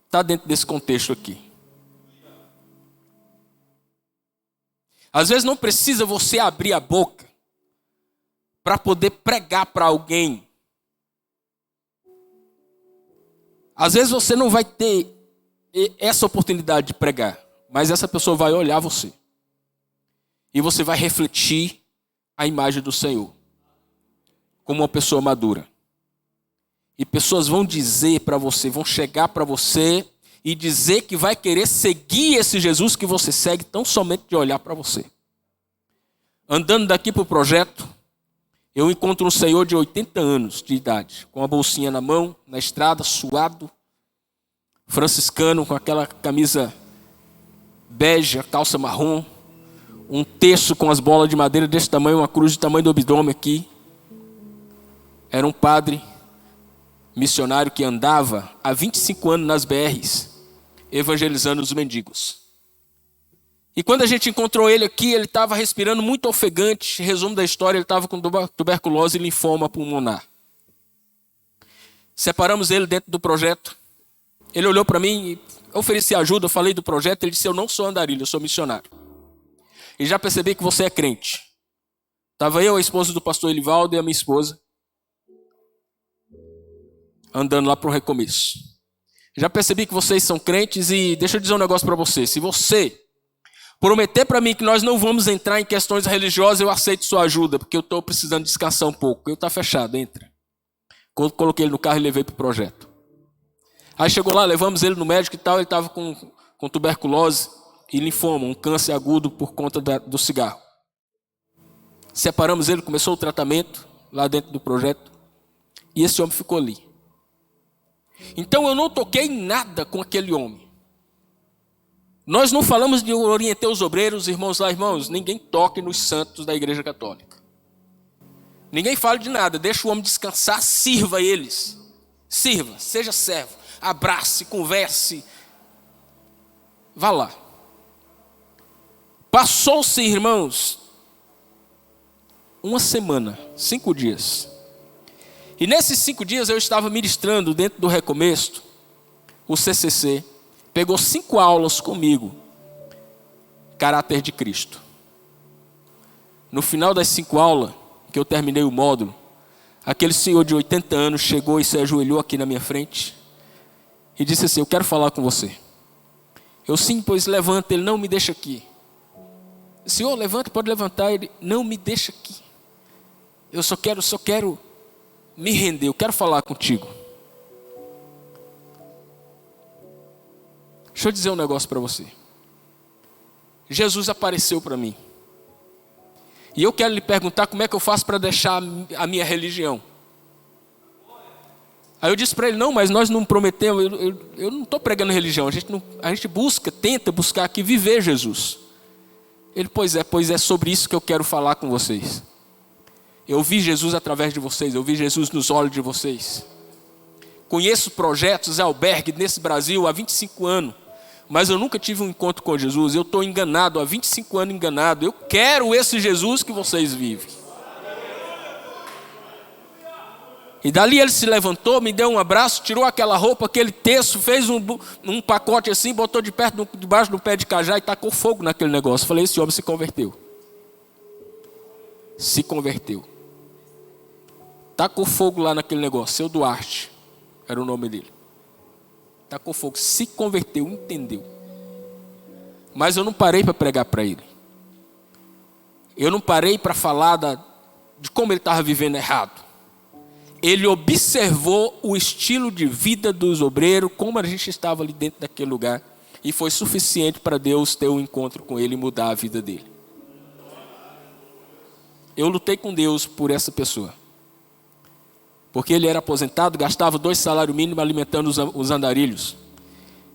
está dentro desse contexto aqui. Às vezes não precisa você abrir a boca para poder pregar para alguém. Às vezes você não vai ter essa oportunidade de pregar, mas essa pessoa vai olhar você. E você vai refletir a imagem do Senhor como uma pessoa madura. E pessoas vão dizer para você, vão chegar para você e dizer que vai querer seguir esse Jesus que você segue tão somente de olhar para você. Andando daqui para o projeto, eu encontro um senhor de 80 anos de idade, com a bolsinha na mão, na estrada, suado, franciscano, com aquela camisa bege, a calça marrom, um terço com as bolas de madeira desse tamanho, uma cruz do tamanho do abdômen aqui. Era um padre missionário que andava há 25 anos nas BRs, evangelizando os mendigos. E quando a gente encontrou ele aqui, ele estava respirando muito ofegante. Resumo da história, ele estava com tuberculose e linfoma pulmonar. Separamos ele dentro do projeto. Ele olhou para mim e ofereci ajuda, eu falei do projeto. Ele disse: eu não sou andarilho, eu sou missionário. E já percebi que você é crente. Estava eu, a esposa do pastor Elivaldo e a minha esposa, andando lá para o Recomeço. Já percebi que vocês são crentes e deixa eu dizer um negócio para você. Se você prometer para mim que nós não vamos entrar em questões religiosas, eu aceito sua ajuda, porque eu estou precisando descansar um pouco. Eu estou fechado, entra. Quando coloquei ele no carro e levei para o projeto. Aí chegou lá, levamos ele no médico e tal, ele estava com tuberculose e linfoma, um câncer agudo por conta do cigarro. Separamos ele, começou o tratamento lá dentro do projeto e esse homem ficou ali. Então eu não toquei em nada com aquele homem. Nós não falamos de orientar os obreiros, irmãos lá, irmãos, ninguém toque nos santos da Igreja Católica. Ninguém fale de nada, deixa o homem descansar, sirva eles. Sirva, seja servo, abrace, converse. Vá lá. Passou-se, irmãos, uma semana, 5 dias. E nesses 5 dias eu estava ministrando dentro do Recomeço, o CCC. Pegou 5 aulas comigo, caráter de Cristo. No final das 5 aulas, que eu terminei o módulo, aquele senhor de 80 anos chegou e se ajoelhou aqui na minha frente e disse assim: eu quero falar com você. Eu: sim, pois levanta. Ele: não, me deixa aqui. Senhor, levanta, pode levantar. Ele: não, me deixa aqui. Eu só quero me render, eu quero falar contigo. Deixa eu dizer um negócio para você. Jesus apareceu para mim. E eu quero lhe perguntar como é que eu faço para deixar a minha religião. Aí eu disse para ele: não, mas nós não prometemos, eu não estou pregando religião. A gente tenta buscar aqui viver Jesus. Ele: pois é sobre isso que eu quero falar com vocês. Eu vi Jesus através de vocês, eu vi Jesus nos olhos de vocês. Conheço projetos, albergue nesse Brasil há 25 anos. Mas eu nunca tive um encontro com Jesus. Eu estou enganado, há 25 anos enganado. Eu quero esse Jesus que vocês vivem. E dali ele se levantou, me deu um abraço, tirou aquela roupa, aquele terço, fez um pacote assim, botou debaixo do pé de cajá e tacou fogo naquele negócio. Falei: esse homem se converteu. Se converteu. Tacou fogo lá naquele negócio. Seu Duarte era o nome dele. Tacou fogo, se converteu, entendeu. Mas eu não parei para pregar para ele. Eu não parei para falar de como ele estava vivendo errado. Ele observou o estilo de vida dos obreiros, como a gente estava ali dentro daquele lugar. E foi suficiente para Deus ter um encontro com ele e mudar a vida dele. Eu lutei com Deus por essa pessoa. Porque ele era aposentado, gastava 2 salários mínimos alimentando os andarilhos.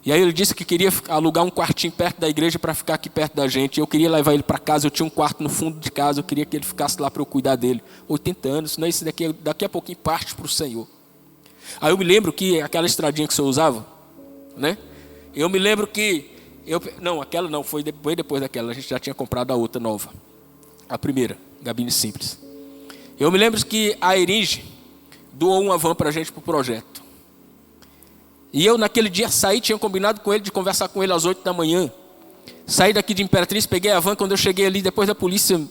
E aí ele disse que queria alugar um quartinho perto da igreja para ficar aqui perto da gente. Eu queria levar ele para casa, eu tinha um quarto no fundo de casa, eu queria que ele ficasse lá para eu cuidar dele. 80 anos, não é isso daqui a pouquinho parte para o Senhor. Aí eu me lembro que aquela estradinha que o senhor usava, né? Eu me lembro que... não, aquela não, foi depois daquela, a gente já tinha comprado a outra nova. A primeira, gabine simples. Eu me lembro que a Eringe doou uma van para a gente para o projeto. E eu naquele dia saí, tinha combinado com ele de conversar com ele às 8 da manhã. Saí daqui de Imperatriz, peguei a van. Quando eu cheguei ali, depois da polícia,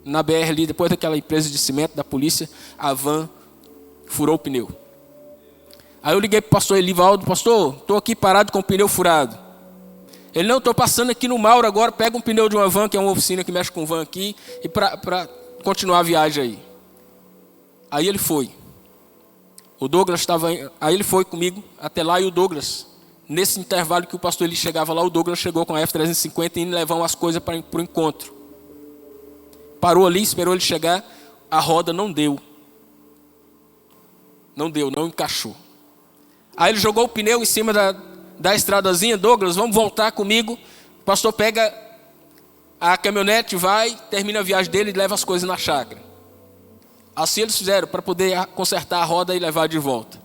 na BR ali, depois daquela empresa de cimento da polícia, a van furou o pneu. Aí eu liguei para o pastor Elivaldo: pastor, estou aqui parado com o pneu furado. Ele: não, estou passando aqui no Mauro agora, pega um pneu de uma van, que é uma oficina que mexe com van aqui, e para continuar a viagem aí. Aí ele foi. O Douglas estava... Aí ele foi comigo até lá e o Douglas, nesse intervalo que o pastor ele chegava lá, o Douglas chegou com a F350 e indo levar umas coisas para o encontro. Parou ali, esperou ele chegar, a roda não deu. Não encaixou. Aí ele jogou o pneu em cima da estradazinha, Douglas, vamos voltar comigo. O pastor pega a caminhonete, vai, termina a viagem dele e leva as coisas na chácara. Assim eles fizeram para poder consertar a roda e levar de volta.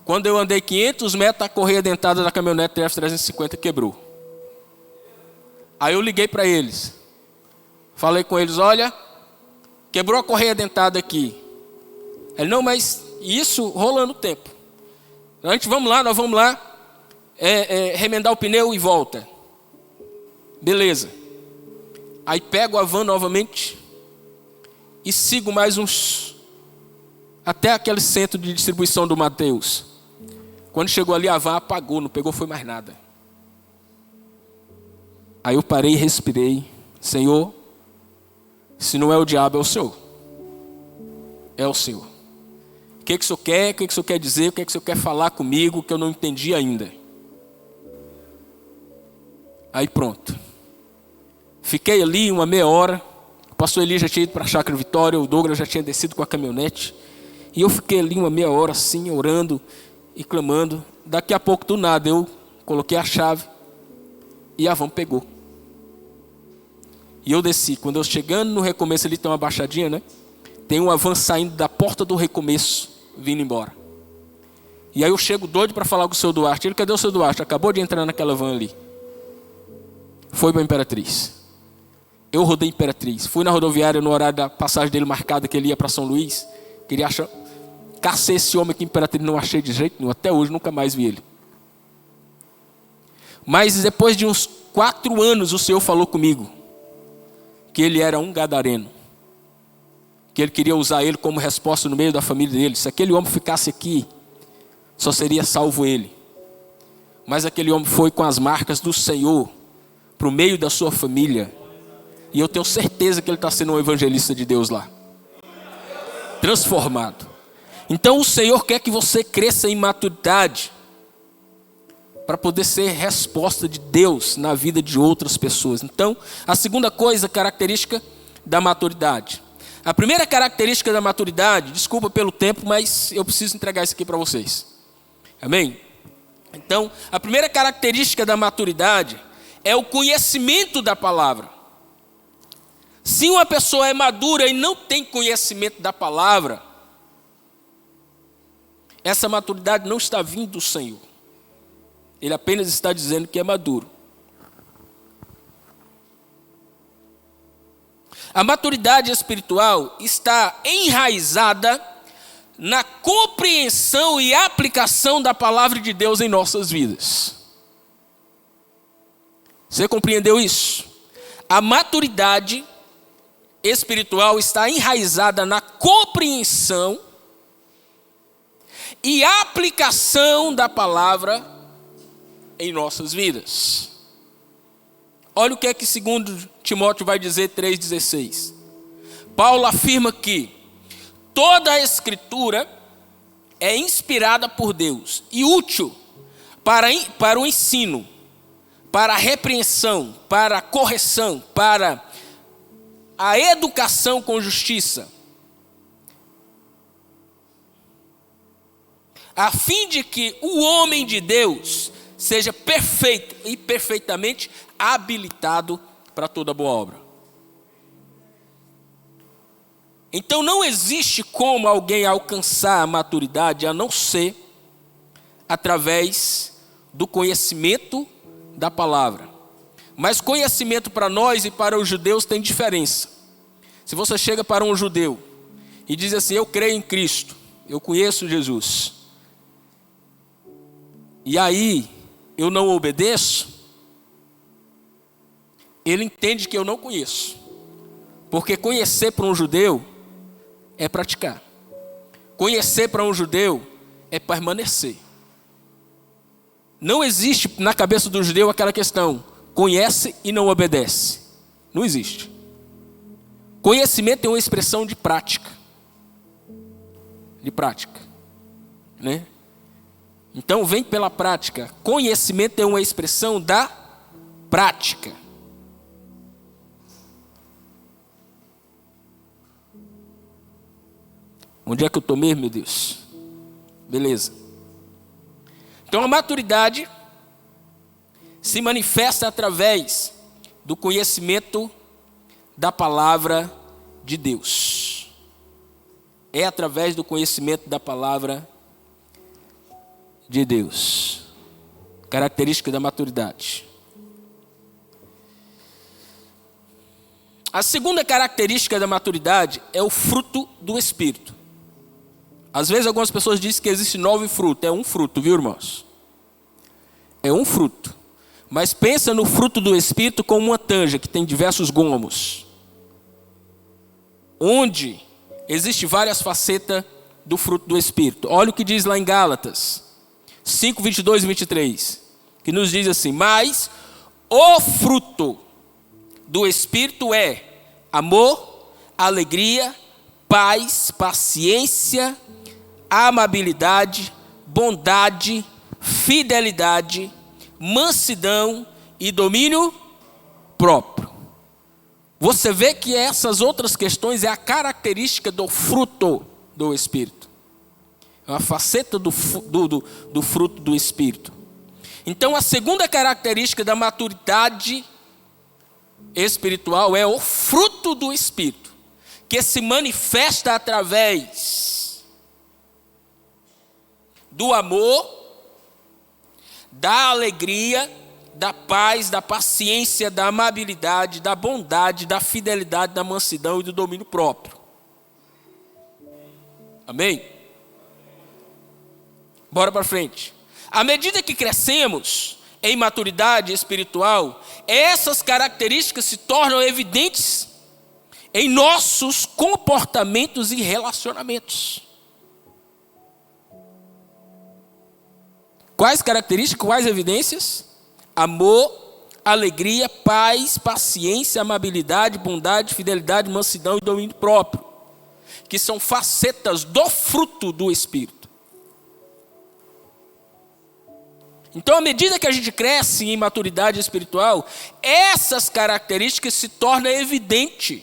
Quando eu andei 500 metros, a correia dentada da caminhonete F350 quebrou. Aí eu liguei para eles. Falei com eles, olha, quebrou a correia dentada aqui. Ele, não, mas isso rolando o tempo. Nós vamos lá, remendar o pneu e volta. Beleza. Aí pego a van novamente e sigo mais uns, até aquele centro de distribuição do Mateus. Quando chegou ali, a van apagou, não pegou, foi mais nada. Aí eu parei e respirei. Senhor, se não é o diabo, é o Senhor. É o Senhor. O que o Senhor quer? O que o Senhor quer dizer? O que o Senhor quer falar comigo que eu não entendi ainda? Aí pronto. Fiquei ali uma meia hora. O pastor Eli já tinha ido para a Chácara Vitória. O Douglas já tinha descido com a caminhonete. E eu fiquei ali uma meia hora assim, orando e clamando. Daqui a pouco, do nada, eu coloquei a chave e a van pegou. E eu desci. Quando eu chegando no recomeço, ali tem uma baixadinha, né? Tem uma van saindo da porta do recomeço, vindo embora. E aí eu chego doido para falar com o seu Duarte. Ele, cadê o seu Duarte? Acabou de entrar naquela van ali. Foi para Imperatriz. Eu rodei Imperatriz. Fui na rodoviária no horário da passagem dele marcada, que ele ia para São Luís. Queria achar... Cacei esse homem aqui em Imperatriz, não achei de jeito nenhum. Até hoje, nunca mais vi ele. Mas depois de uns 4 anos, o Senhor falou comigo que ele era um gadareno. Que ele queria usar ele como resposta no meio da família dele. Se aquele homem ficasse aqui, só seria salvo ele. Mas aquele homem foi com as marcas do Senhor para o meio da sua família. E eu tenho certeza que ele está sendo um evangelista de Deus lá. Transformado. Então o Senhor quer que você cresça em maturidade para poder ser resposta de Deus na vida de outras pessoas. Então, a segunda coisa, característica da maturidade. A primeira característica da maturidade, desculpa pelo tempo, mas eu preciso entregar isso aqui para vocês. Amém? Então, a primeira característica da maturidade é o conhecimento da palavra. Se uma pessoa é madura e não tem conhecimento da palavra, essa maturidade não está vindo do Senhor. Ele apenas está dizendo que é maduro. A maturidade espiritual está enraizada na compreensão e aplicação da palavra de Deus em nossas vidas. Você compreendeu isso? A maturidade espiritual está enraizada na compreensão e aplicação da palavra em nossas vidas. Olha o que é que 2 Timóteo vai dizer 3,16. Paulo afirma que toda a é inspirada por Deus e útil para o ensino, para a repreensão, para a correção, para a educação com justiça, a fim de que o homem de Deus seja perfeito e perfeitamente habilitado para toda boa obra. Então não existe como alguém alcançar a maturidade a não ser através do conhecimento da palavra. Mas conhecimento para nós e para os judeus tem diferença. Se você chega para um judeu e diz assim, eu creio em Cristo, eu conheço Jesus, e aí eu não obedeço, ele entende que eu não conheço. Porque conhecer para um judeu é praticar. Conhecer para um judeu é permanecer. Não existe na cabeça do judeu aquela questão, conhece e não obedece. Não existe. Conhecimento é uma expressão de prática. De prática. Né? Então vem pela prática. Conhecimento é uma expressão da prática. Onde é que eu estou mesmo, meu Deus? Beleza. Então a maturidade se manifesta através do conhecimento da palavra de Deus. É através do conhecimento da palavra de Deus. Característica da maturidade. A segunda característica da maturidade é o fruto do Espírito. Às vezes algumas pessoas dizem que existe 9 frutos. É um fruto, viu, irmãos? É um fruto. Mas pensa no fruto do Espírito como uma tanja que tem diversos gomos, onde existe várias facetas do fruto do Espírito. Olha o que diz lá em Gálatas 5, 22 e 23, que nos diz assim: mas o fruto do Espírito é amor, alegria, paz, paciência, amabilidade, bondade, fidelidade, mansidão e domínio próprio. Você vê que essas outras questões é a característica do fruto do Espírito. É uma faceta do fruto do Espírito. Então a segunda característica da maturidade espiritual é o fruto do Espírito, que se manifesta através do amor, da alegria, da paz, da paciência, da amabilidade, da bondade, da fidelidade, da mansidão e do domínio próprio. Amém? Bora para frente. À medida que crescemos em maturidade espiritual, essas características se tornam evidentes em nossos comportamentos e relacionamentos. Quais características, quais evidências? Amor, alegria, paz, paciência, amabilidade, bondade, fidelidade, mansidão e domínio próprio, que são facetas do fruto do Espírito. Então, à medida que a gente cresce em maturidade espiritual, essas características se tornam evidentes.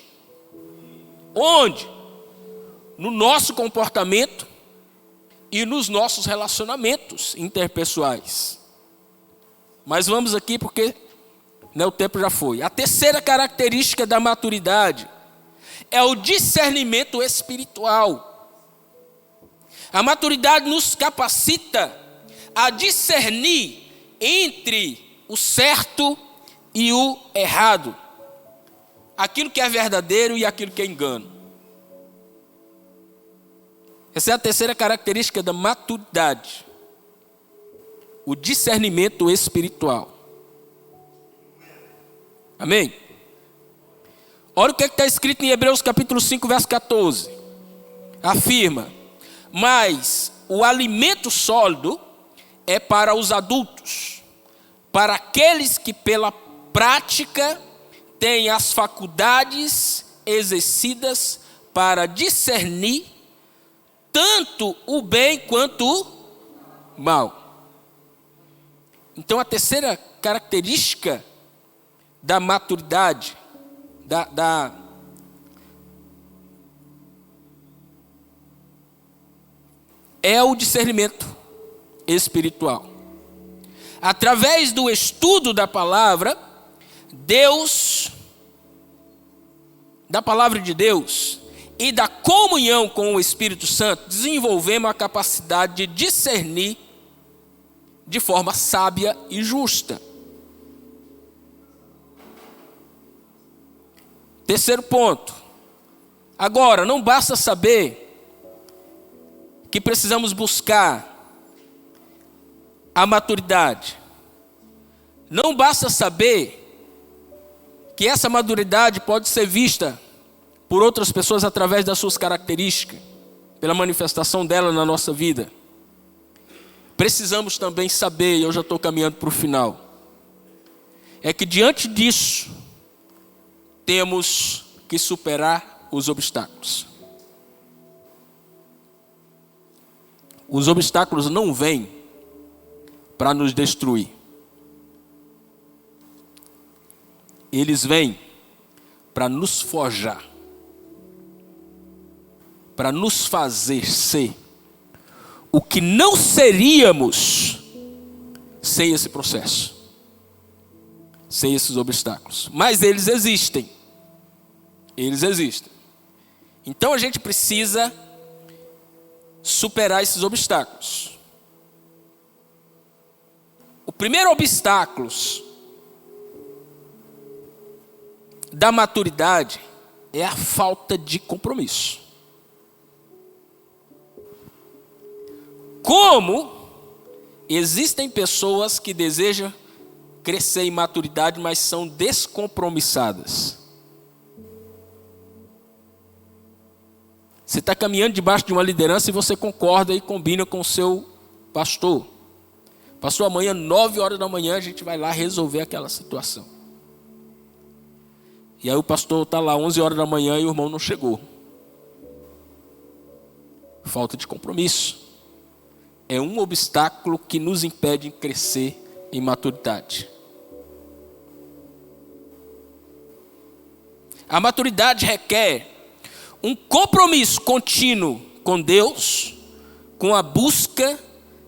Onde? No nosso comportamento e nos nossos relacionamentos interpessoais. Mas vamos aqui porque o tempo já foi. A terceira característica da maturidade é o discernimento espiritual. A maturidade nos capacita a discernir entre o certo e o errado, aquilo que é verdadeiro e aquilo que é engano. Essa é a terceira característica da maturidade, o discernimento espiritual. Amém? Olha o que está escrito em Hebreus capítulo 5, verso 14. Afirma: mas o alimento sólido é para os adultos, para aqueles que pela prática têm as faculdades exercidas para discernir tanto o bem quanto o mal. Então a terceira característica da maturidade, é o discernimento espiritual. Através do estudo da palavra, da palavra de Deus e da comunhão com o Espírito Santo, desenvolvemos a capacidade de discernir de forma sábia e justa. Terceiro ponto. Agora, não basta saber que precisamos buscar a maturidade. Não basta saber que essa maturidade pode ser vista por outras pessoas através das suas características, pela manifestação dela na nossa vida. Precisamos também saber, e eu já estou caminhando para o final, é que diante disso, temos que superar os obstáculos. Os obstáculos não vêm para nos destruir. Eles vêm para nos forjar, para nos fazer ser o que não seríamos sem esse processo. sem esses obstáculos. Mas eles existem. Eles existem. Então a gente precisa superar esses obstáculos. O primeiro obstáculo da maturidade é a falta de compromisso. Como existem pessoas que desejam crescer em maturidade, mas são descompromissadas. Você está caminhando debaixo de uma liderança e você concorda e combina com o seu pastor. Pastor, amanhã, 9 horas da manhã, a gente vai lá resolver aquela situação. E aí o pastor está lá 11 horas da manhã e o irmão não chegou. Falta de compromisso. É um obstáculo que nos impede de crescer em maturidade. A maturidade requer um compromisso contínuo com Deus, com a busca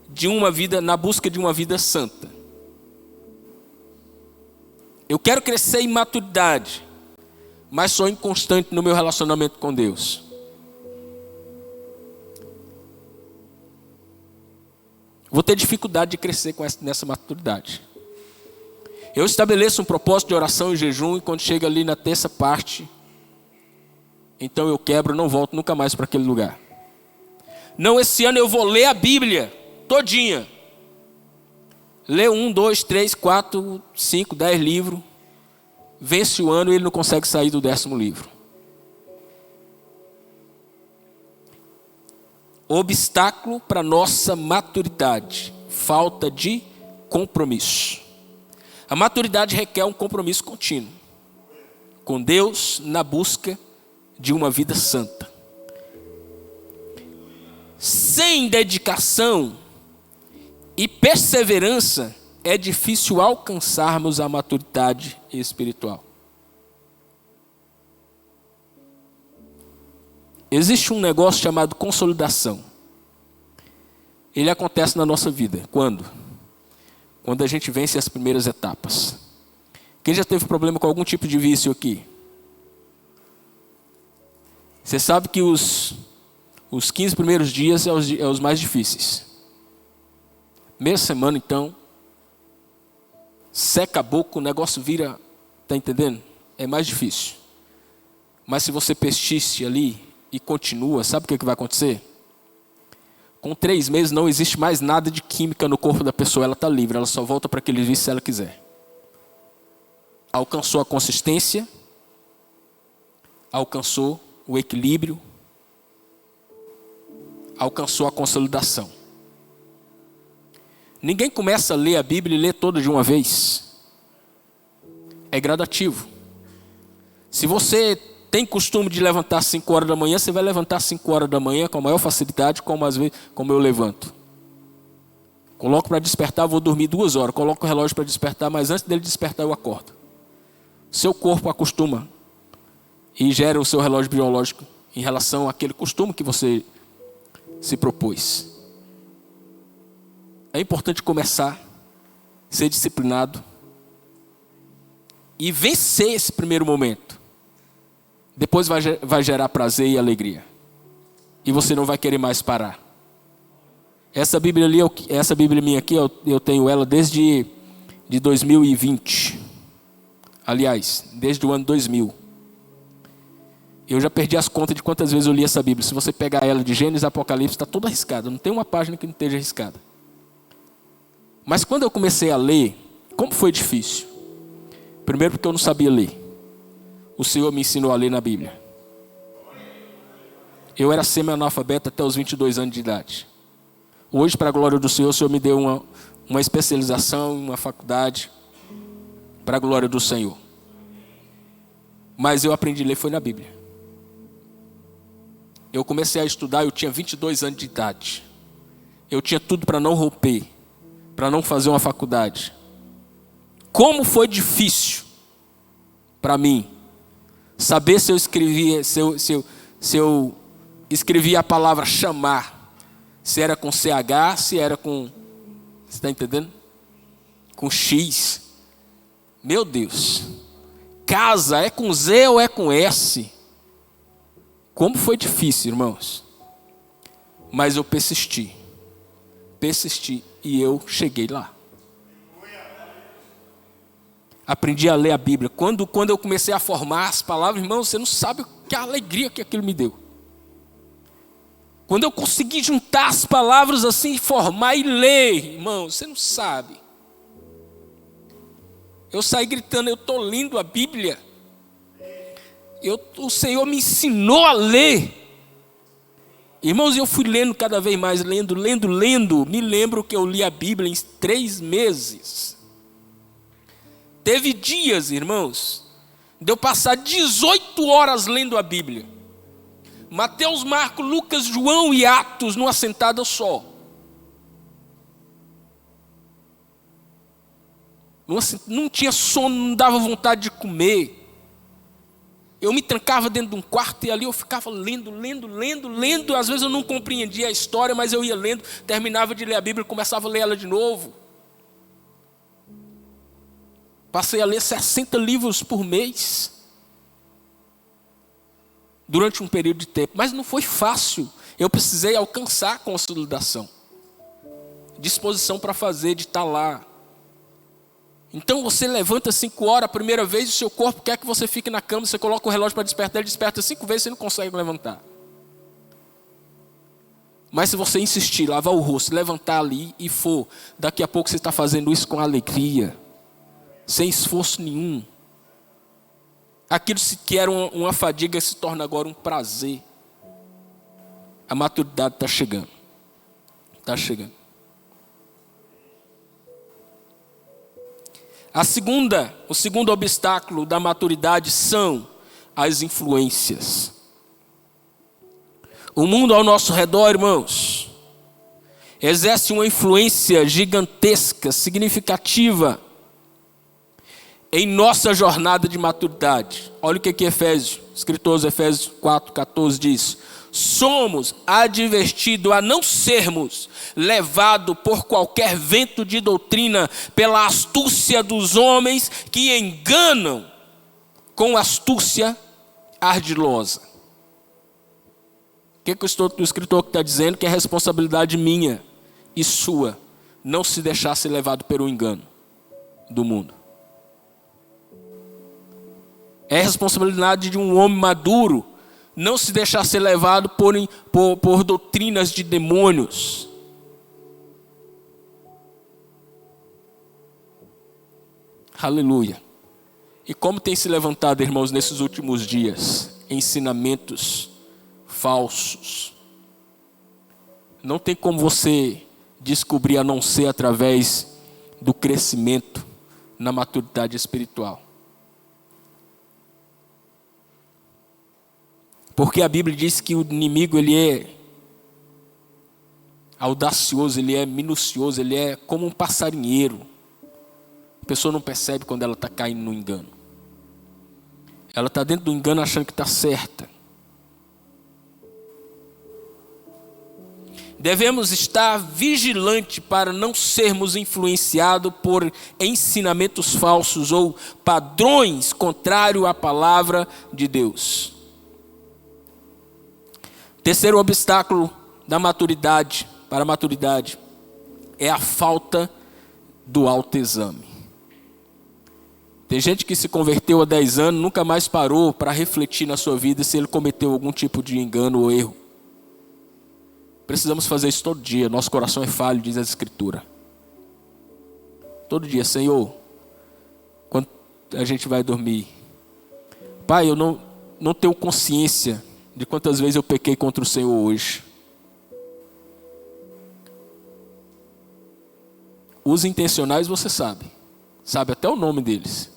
de uma vida, na busca de uma vida santa. Eu quero crescer em maturidade, mas sou inconstante no meu relacionamento com Deus. Vou ter dificuldade de crescer nessa maturidade. Eu estabeleço um propósito de oração e jejum, e quando chega ali na terça parte, então eu quebro, não volto nunca mais para aquele lugar. Não, esse ano eu vou ler a Bíblia todinha. Lê 1, 2, 3, 4, 5, 10 livros. Vence o ano e ele não consegue sair do 10º livro. Obstáculo para nossa maturidade: falta de compromisso. A maturidade requer um compromisso contínuo com Deus na busca de uma vida santa. Sem dedicação e perseverança é difícil alcançarmos a maturidade espiritual. Existe um negócio chamado consolidação. Ele acontece na nossa vida. Quando? Quando a gente vence as primeiras etapas. Quem já teve problema com algum tipo de vício aqui? Você sabe que os 15 primeiros dias é os mais difíceis. Primeira semana, então, seca a boca, o negócio vira, tá entendendo? É mais difícil. Mas se você persiste ali e continua, sabe o que vai acontecer? Com 3 meses não existe mais nada de química no corpo da pessoa, ela está livre, ela só volta para aquele vício se ela quiser. Alcançou a consistência, alcançou o equilíbrio, alcançou a consolidação. Ninguém começa a ler a Bíblia e lê toda de uma vez. É gradativo. Se você tem costume de levantar 5 horas da manhã, você vai levantar 5 horas da manhã com a maior facilidade, como eu levanto. Coloco para despertar, vou dormir 2 horas. Coloco o relógio para despertar, mas antes dele despertar eu acordo. Seu corpo acostuma e gera o seu relógio biológico em relação àquele costume que você se propôs. É importante começar, ser disciplinado e vencer esse primeiro momento. Depois vai gerar prazer e alegria. E você não vai querer mais parar. Essa Bíblia ali, essa Bíblia minha aqui, eu tenho ela desde 2020. Aliás, desde o ano 2000. Eu já perdi as contas de quantas vezes eu li essa Bíblia. Se você pegar ela de Gênesis a Apocalipse, está toda arriscada. Não tem uma página que não esteja arriscada. Mas quando eu comecei a ler, como foi difícil? Primeiro porque eu não sabia ler. O Senhor me ensinou a ler na Bíblia. Eu era semi-analfabeto até os 22 anos de idade. Hoje, para a glória do Senhor, o Senhor me deu uma especialização, uma faculdade, para a glória do Senhor. Mas eu aprendi a ler foi na Bíblia. Eu comecei a estudar, eu tinha 22 anos de idade. Eu tinha tudo para não romper, para não fazer uma faculdade. Como foi difícil para mim saber se eu escrevia, se eu escrevia a palavra chamar, se era com CH, se era com, você está entendendo? Com X. Meu Deus. Casa é com Z ou é com S? Como foi difícil, irmãos. Mas eu persisti. E eu cheguei lá. Aprendi a ler a Bíblia. Quando eu comecei a formar as palavras, irmãos, você não sabe que alegria que aquilo me deu. Quando eu consegui juntar as palavras assim, formar e ler, irmãos, você não sabe. Eu saí gritando, eu estou lendo a Bíblia. O Senhor me ensinou a ler. Irmãos, eu fui lendo cada vez mais, lendo. Me lembro que eu li a Bíblia em 3 meses. Teve dias, irmãos, de eu passar 18 horas lendo a Bíblia. Mateus, Marcos, Lucas, João e Atos numa sentada só. Não tinha sono, não dava vontade de comer. Eu me trancava dentro de um quarto e ali eu ficava lendo. Às vezes eu não compreendia a história, mas eu ia lendo, terminava de ler a Bíblia e começava a ler ela de novo. Passei a ler 60 livros por mês. Durante um período de tempo. Mas não foi fácil. Eu precisei alcançar a consolidação. Disposição para fazer, de estar lá. Então você levanta 5 horas, a primeira vez, o seu corpo quer que você fique na cama, você coloca o relógio para despertar, ele desperta 5 vezes, você não consegue levantar. Mas se você insistir, lavar o rosto, levantar ali e for, daqui a pouco você está fazendo isso com alegria, sem esforço nenhum. Aquilo que era uma fadiga se torna agora um prazer. A maturidade está chegando. Está chegando. O segundo obstáculo da maturidade são as influências. O mundo ao nosso redor, irmãos, exerce uma influência gigantesca, significativa, em nossa jornada de maturidade. Olha o que Efésios, escritor aos Efésios 4,14 diz: somos advertidos a não sermos levados por qualquer vento de doutrina, pela astúcia dos homens que enganam com astúcia ardilosa. O que o escritor está dizendo? Que é responsabilidade minha e sua não se deixar ser levado pelo engano do mundo. É responsabilidade de um homem maduro não se deixar ser levado por doutrinas de demônios. Aleluia. E como tem se levantado, irmãos, nesses últimos dias, ensinamentos falsos. Não tem como você descobrir a não ser através do crescimento na maturidade espiritual. Porque a Bíblia diz que o inimigo ele é audacioso, ele é minucioso, ele é como um passarinheiro. A pessoa não percebe quando ela está caindo no engano. Ela está dentro do engano achando que está certa. Devemos estar vigilantes para não sermos influenciados por ensinamentos falsos ou padrões contrários à palavra de Deus. Terceiro obstáculo da maturidade, para a maturidade, é a falta do autoexame. Tem gente que se converteu há 10 anos, nunca mais parou para refletir na sua vida se ele cometeu algum tipo de engano ou erro. Precisamos fazer isso todo dia, nosso coração é falho, diz a Escritura. Todo dia, Senhor, quando a gente vai dormir, Pai, eu não tenho consciência de quantas vezes eu pequei contra o Senhor hoje. Os intencionais você sabe até o nome deles.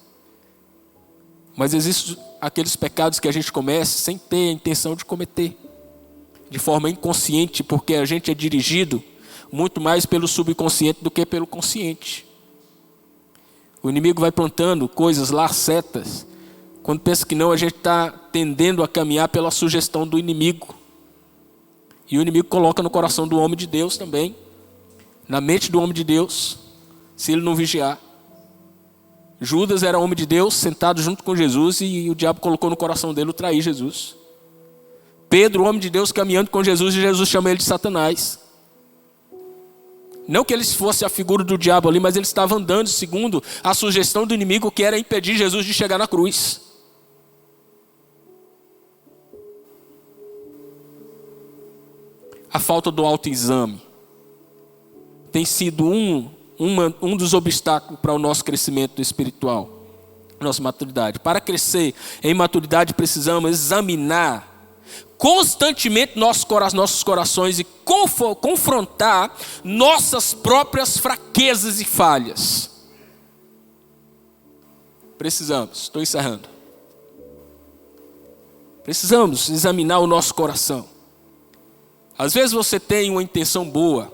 Mas existem aqueles pecados que a gente comete sem ter a intenção de cometer, de forma inconsciente, porque a gente é dirigido muito mais pelo subconsciente do que pelo consciente. O inimigo vai plantando coisas lá, setas. Quando pensa que não, a gente está tendendo a caminhar pela sugestão do inimigo. E o inimigo coloca no coração do homem de Deus também, na mente do homem de Deus, se ele não vigiar. Judas era homem de Deus, sentado junto com Jesus, e o diabo colocou no coração dele o trair Jesus. Pedro, homem de Deus, caminhando com Jesus, e Jesus chama ele de Satanás. Não que ele fosse a figura do diabo ali, mas ele estava andando segundo a sugestão do inimigo, que era impedir Jesus de chegar na cruz. A falta do autoexame tem sido um dos obstáculos para o nosso crescimento espiritual, nossa maturidade. Para crescer em maturidade, precisamos examinar constantemente nossos corações e confrontar nossas próprias fraquezas e falhas. Precisamos, estou encerrando. Precisamos examinar o nosso coração. Às vezes você tem uma intenção boa.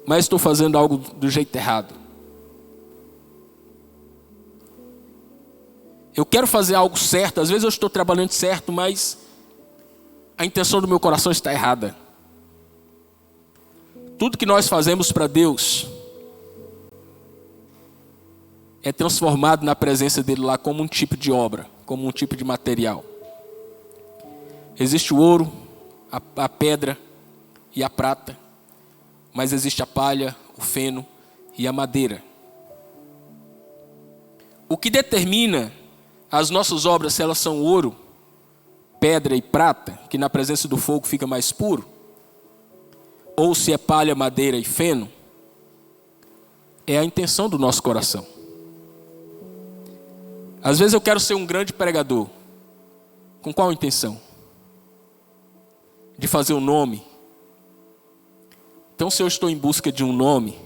Mas estou fazendo algo do jeito errado. Eu quero fazer algo certo. Às vezes eu estou trabalhando certo, mas a intenção do meu coração está errada. Tudo que nós fazemos para Deus é transformado na presença dele lá como um tipo de obra, como um tipo de material. Existe o ouro, a pedra e a prata, mas existe a palha, o feno e a madeira. O que determina as nossas obras, se elas são ouro, pedra e prata, que na presença do fogo fica mais puro, ou se é palha, madeira e feno, é a intenção do nosso coração. Às vezes eu quero ser um grande pregador. Com qual intenção? De fazer um nome. Então, se eu estou em busca de um nome,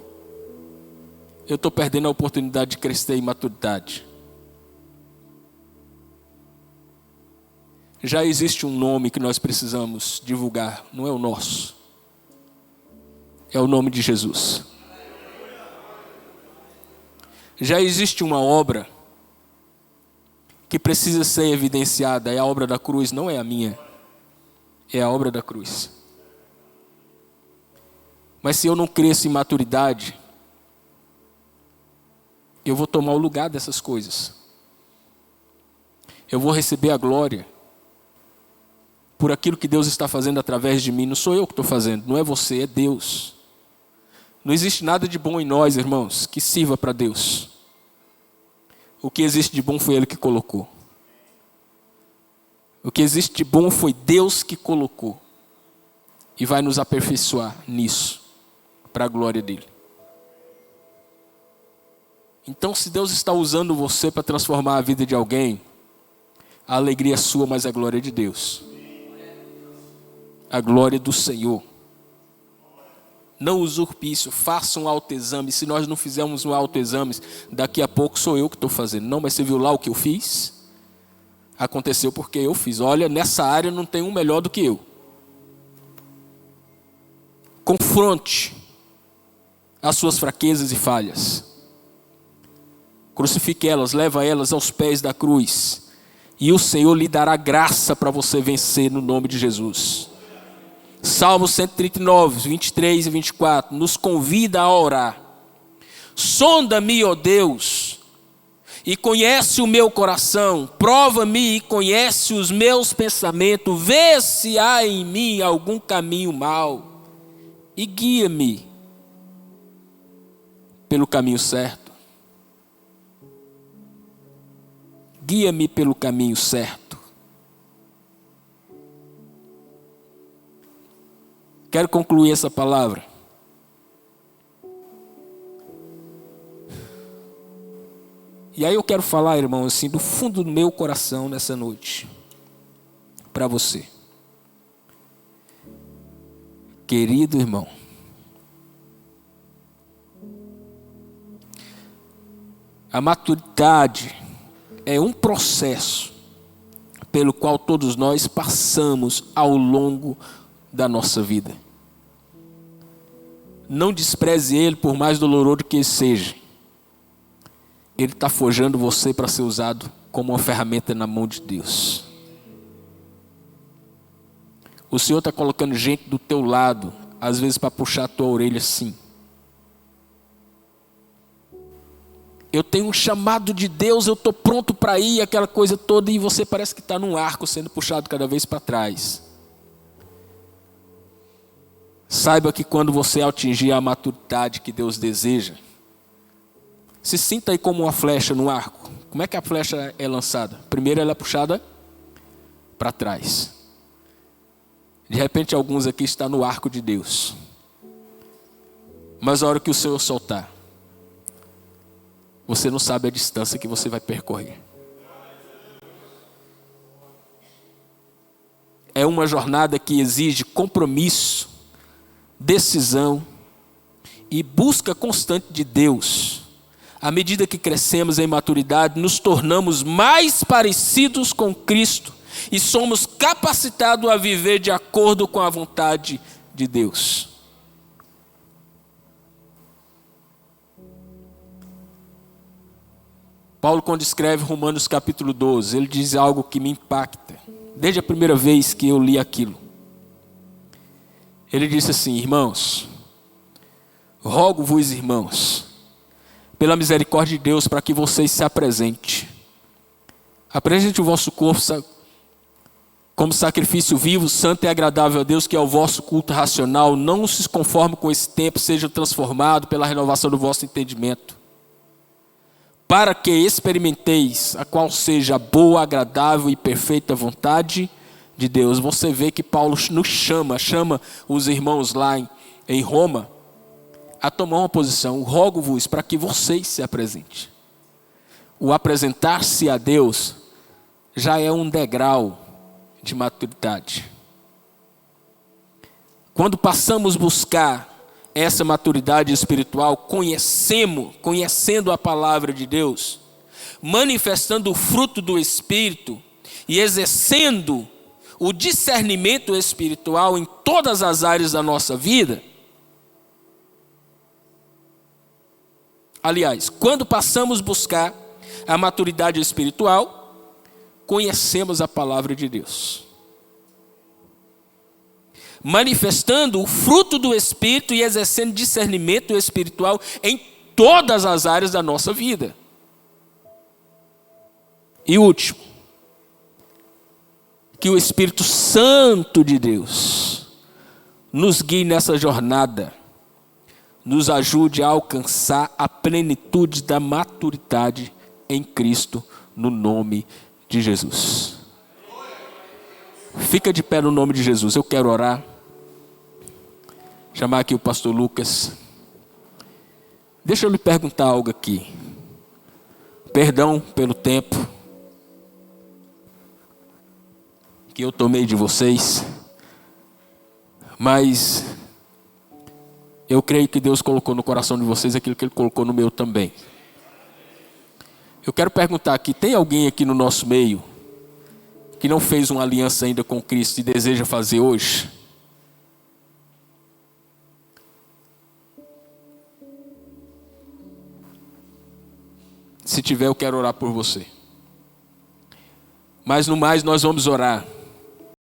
eu estou perdendo a oportunidade de crescer em maturidade. Já existe um nome que nós precisamos divulgar, não é o nosso. É o nome de Jesus. Já existe uma obra que precisa ser evidenciada, é a obra da cruz, não é a minha. É a obra da cruz. Mas se eu não cresço em maturidade, eu vou tomar o lugar dessas coisas. Eu vou receber a glória por aquilo que Deus está fazendo através de mim. Não sou eu que estou fazendo, não é você, é Deus. Não existe nada de bom em nós, irmãos, que sirva para Deus. O que existe de bom foi Ele que colocou. O que existe de bom foi Deus que colocou. E vai nos aperfeiçoar nisso, para a glória dEle. Então, se Deus está usando você para transformar a vida de alguém, a alegria é sua, mas a glória é de Deus. A glória do Senhor. Não usurpe isso, faça um autoexame. Se nós não fizermos um autoexame, daqui a pouco sou eu que estou fazendo. Não, mas você viu lá o que eu fiz? Aconteceu porque eu fiz. Olha, nessa área não tem um melhor do que eu. Confronte as suas fraquezas e falhas. Crucifique elas, leva elas aos pés da cruz. E o Senhor lhe dará graça para você vencer no nome de Jesus. Salmo 139, 23 e 24, nos convida a orar. Sonda-me, ó Deus, e conhece o meu coração. Prova-me e conhece os meus pensamentos. Vê se há em mim algum caminho mau. E guia-me pelo caminho certo. Guia-me pelo caminho certo. Quero concluir essa palavra. E aí eu quero falar, irmão, assim, do fundo do meu coração nessa noite. Para você. Querido irmão. A maturidade é um processo pelo qual todos nós passamos ao longo da nossa vida. Não despreze ele, por mais doloroso que seja. Ele está forjando você para ser usado como uma ferramenta na mão de Deus. O Senhor está colocando gente do teu lado, às vezes para puxar a tua orelha assim. Eu tenho um chamado de Deus, eu estou pronto para ir, aquela coisa toda, e você parece que está num arco sendo puxado cada vez para trás. Saiba que quando você atingir a maturidade que Deus deseja, se sinta aí como uma flecha no arco. Como é que a flecha é lançada? Primeiro ela é puxada para trás. De repente alguns aqui estão no arco de Deus. Mas a hora que o Senhor soltar, você não sabe a distância que você vai percorrer. É uma jornada que exige compromisso, decisão e busca constante de Deus. À medida que crescemos em maturidade, nos tornamos mais parecidos com Cristo e somos capacitados a viver de acordo com a vontade de Deus. Paulo, quando escreve Romanos capítulo 12, ele diz algo que me impacta, desde a primeira vez que eu li aquilo. Ele disse assim: irmãos, rogo-vos, irmãos, pela misericórdia de Deus, para que vocês se apresentem. Apresente o vosso corpo como sacrifício vivo, santo e agradável a Deus, que é o vosso culto racional. Não se conforme com esse tempo, seja transformado pela renovação do vosso entendimento, para que experimenteis a qual seja a boa, agradável e perfeita vontade de Deus. Você vê que Paulo nos chama os irmãos lá em Roma a tomar uma posição. Rogo-vos para que vocês se apresentem. O apresentar-se a Deus já é um degrau de maturidade. Quando passamos a buscar essa maturidade espiritual, conhecendo a palavra de Deus, manifestando o fruto do Espírito e exercendo o discernimento espiritual em todas as áreas da nossa vida. Aliás, quando passamos a buscar a maturidade espiritual, conhecemos a palavra de Deus, manifestando o fruto do Espírito e exercendo discernimento espiritual em todas as áreas da nossa vida. E último, que o Espírito Santo de Deus nos guie nessa jornada, nos ajude a alcançar a plenitude da maturidade em Cristo, no nome de Jesus. Fica de pé no nome de Jesus. Eu quero orar. Chamar aqui o pastor Lucas. Deixa eu lhe perguntar algo aqui. Perdão pelo tempo que eu tomei de vocês, mas eu creio que Deus colocou no coração de vocês aquilo que Ele colocou no meu também. Eu quero perguntar aqui, tem alguém aqui no nosso meio que não fez uma aliança ainda com Cristo e deseja fazer hoje? Se tiver, eu quero orar por você. Mas no mais, nós vamos orar